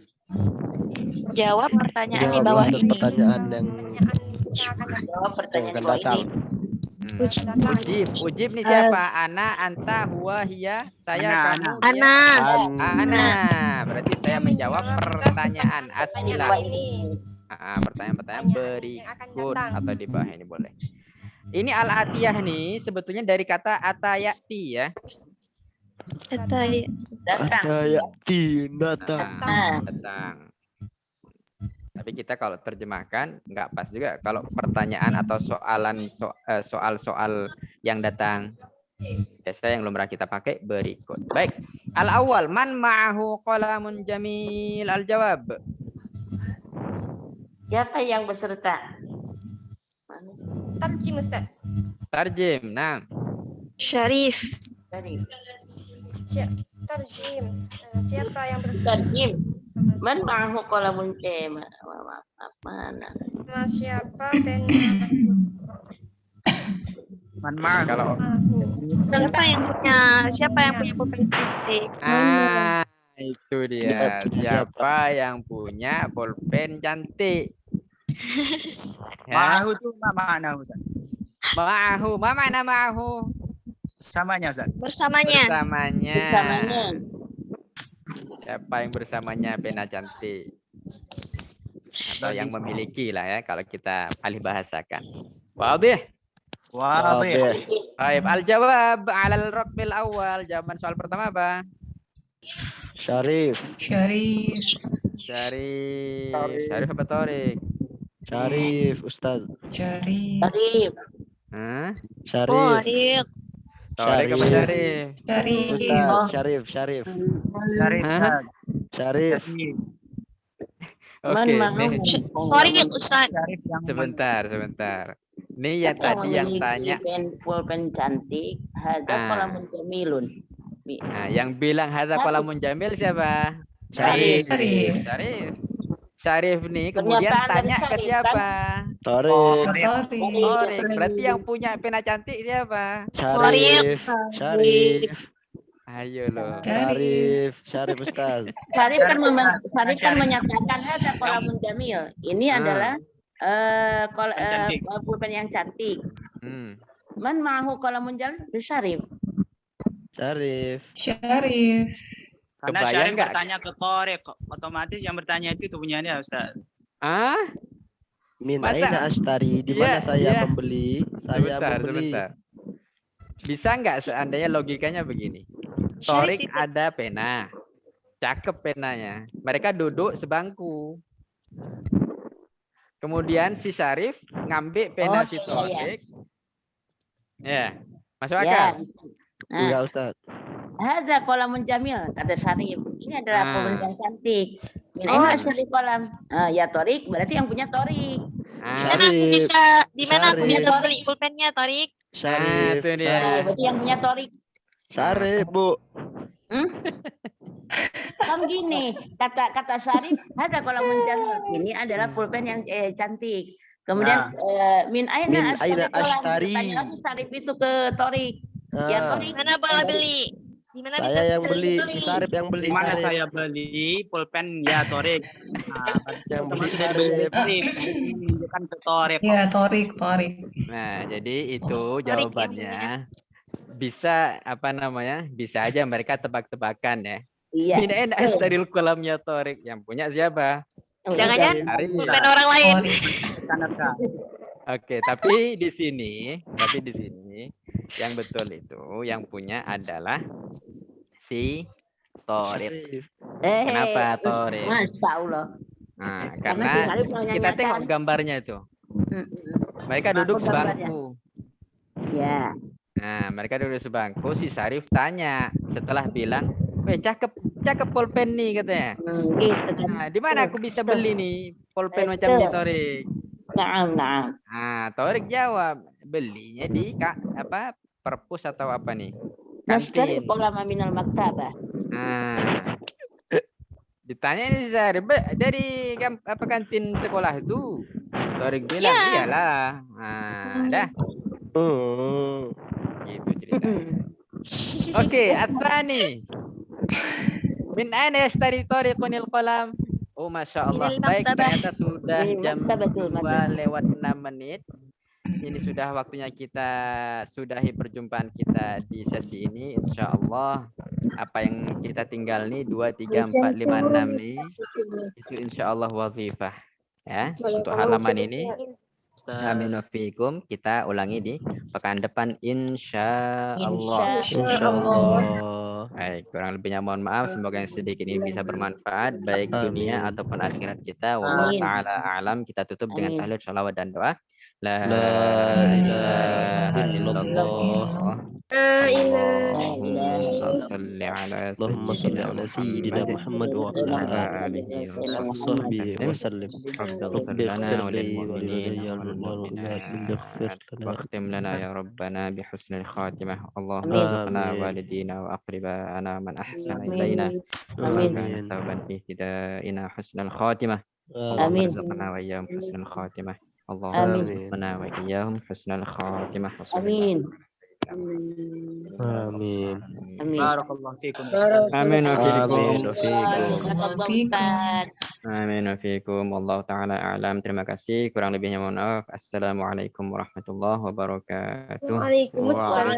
Jawab pertanyaan di Jawab bawah Ustaz, ini. pertanyaan yang Jawab pertanyaan akan di bawah datang. ini. Ujib nih siapa? Ana, anta, huwa, hiya, saya, kamu, dia. Ana. Ana. Berarti saya menjawab pertanyaan as'ilah. Pertanyaan-pertanyaan berikut atau di bawah ini boleh. Ini al-atiyah nih sebetulnya dari kata atayati ya. Atayati datang. Datang. Tapi kita kalau terjemahkan nggak pas juga kalau pertanyaan atau soal-soal yang datang. Biasanya yang lumrah kita pakai berikut. Baik. Al-awwal, man ma'ahu qalamun jamil? Al-jawab. Siapa yang beserta? Tarjim Ustaz. Tarjim. Nah. Syarif. Tarjim. Siapa yang bersama? Tarjim. Man ma'ahu qalamun jamil? Mana? Siapa pen? Man ma'ahu. Kalau Siapa yang punya pulpen cantik? itu dia. Siapa yang punya pulpen cantik? Ma'ahu itu mana Ustaz? Ma'ahu. Ma mana ma'ahu? Samanya Ustaz. Bersamanya. Siapa yang bersamanya pena cantik? Atau yang memiliki lah ya kalau kita alih bahasakan. Wadih? Wadih. Baik, al-jawab alal raqmil awal. Jawaban soal pertama apa? Syarif. Syarif. Syarif apa Torik? Syarif, Ustaz. Syarif. Syarif. Torik apa Syarif? Ustaz, Syarif. Syarif. Oke, nih. Torik Ustaz. Sebentar. Nih yang tadi yang tanya. Pulpen cantik, hadza qalamun jamilun. Nah, yang bilang hadza qalamun jamil siapa? Syarif. Syarif nih kemudian tanya ke siapa? Torik. Berarti yang punya pena cantik siapa? Syarif. Ayo loh. Syarif Ustaz. Syarif kan menyatakan hadza qalamun jamil. Ini adalah pulpen yang cantik. Man ma'ahu qalamun jamil? Syarif. Karena Syarif bertanya ke Torik, otomatis yang bertanya itu punyanya Ustaz. Min aina ashtari? Di mana saya membeli? Sebentar. Bisa nggak seandainya logikanya begini? Torik ada pena, cakep penanya. Mereka duduk sebangku. Kemudian si Syarif ngambil pena si Torik. Ya, masuk akal? Iya Ustaz. Hadza qalamun jamil, kata Syarif. Ini adalah pulpen yang cantik. Min aina ashtari qalam? Ya Torik, berarti yang punya Torik. Di mana aku bisa beli pulpennya, Torik? Syarif. Itu dia. Berarti yang punya Torik. Syarif, Bu. Kan gini, kata Syarif, hadza qalamun jamil. Ini adalah pulpen yang cantik. Kemudian min aina ashtari? Ashtari. Syarif itu ke Torik. Ya Torik. Mana boleh beli? Di mana Saya bisa yang beli, beli? si Sarip yang beli. Di mana Sarip. saya beli pulpen ya Torik. Nah, Yang teman beli sudah dibeli Sarip. Torik. Torik ini menunjukkan ke Torik. Ya, Torik, Torik. Nah, jadi itu Torik yang punya. jawabannya bisa apa namanya? Bisa aja mereka tebak-tebakan ya. Iya. Min aina astaril kolam ya Torik? Yang punya siapa? Jangan-jangan Sarip. pulpen orang lain. Torik. Kanaka. Oke, tapi di sini yang betul itu yang punya adalah si Torik. Kenapa Torik? Masya Allah. Nah, Karena karena si Sarip mau kita tengok nyanyikan. gambarnya itu. Mereka Aku duduk gambarnya. sebangku. Ya. Nah, mereka duduk sebangku. Si Sarif tanya setelah bilang, "Weh, cakep pulpen nih," katanya. Gitu kan. Nah, di mana aku bisa beli nih pulpen macam Betul. ini, Torik? Naam. Nah, Torik jawab, belinya di perpus atau apa nih? Nastari Kantin. ulama minal maktabah. Nah, ditanya ini Sarif, dari kantin sekolah itu? Torik bilang, iyalah. Nah, dah. Gitu ceritanya. Oke, Atsani. Min aina yashtari Tariqunil qalam? Oh, Masya Allah. Minal Baik, maktabah. ternyata sudah Minal jam maktabatul 2:06. Ini sudah waktunya kita sudahi perjumpaan kita di sesi ini. Insya Allah apa yang kita tinggal nih 2, 3, 4, 5, 6 nih itu insya Allah wazifah ya untuk halaman ini. Amin wa fiikum. Kita ulangi di pekan depan insya Allah. Insyaallah. Baik, kurang lebihnya mohon maaf. Semoga yang sedikit ini bisa bermanfaat baik dunia Amin. ataupun akhirat kita. Wallahu Amin. taala alam. Kita tutup dengan Amin. tahlil, sholawat dan doa. La La ilaha ilaha illallah. Allahumma salli ala Allahumma shalli ala sayyidina Muhammad wa ala alihi wa sahbihi wa sallim. اغفر رب لنا اغفر لي وللمؤمنين ولوالدي والمؤمنات واغفر لنا واختم لنا يا ربنا بحسن الخاتمة. اللهم آمين. ارزقنا آمين. والدينا وأقرباءنا من أحسن آمين. إلينا ومن كان آمين. سببا في اهتدائنا حسن الخاتمة. اللهم آمين. ارزقنا وإياهم حسن الخاتمة. اللهم آمين. ارزقنا وإياهم حسن الخاتمة. Amin. Amin. Amin. Barakallahu fiikum. آمين Amin وفيكم. wa fiikum. Ustaz. Amin wa fiikum. Wallahu ta'ala a'lam. Terima kasih. Kurang lebihnya mohon maaf. Assalamualaikum warahmatullahi wabarakatuh. Waalaikumsalam.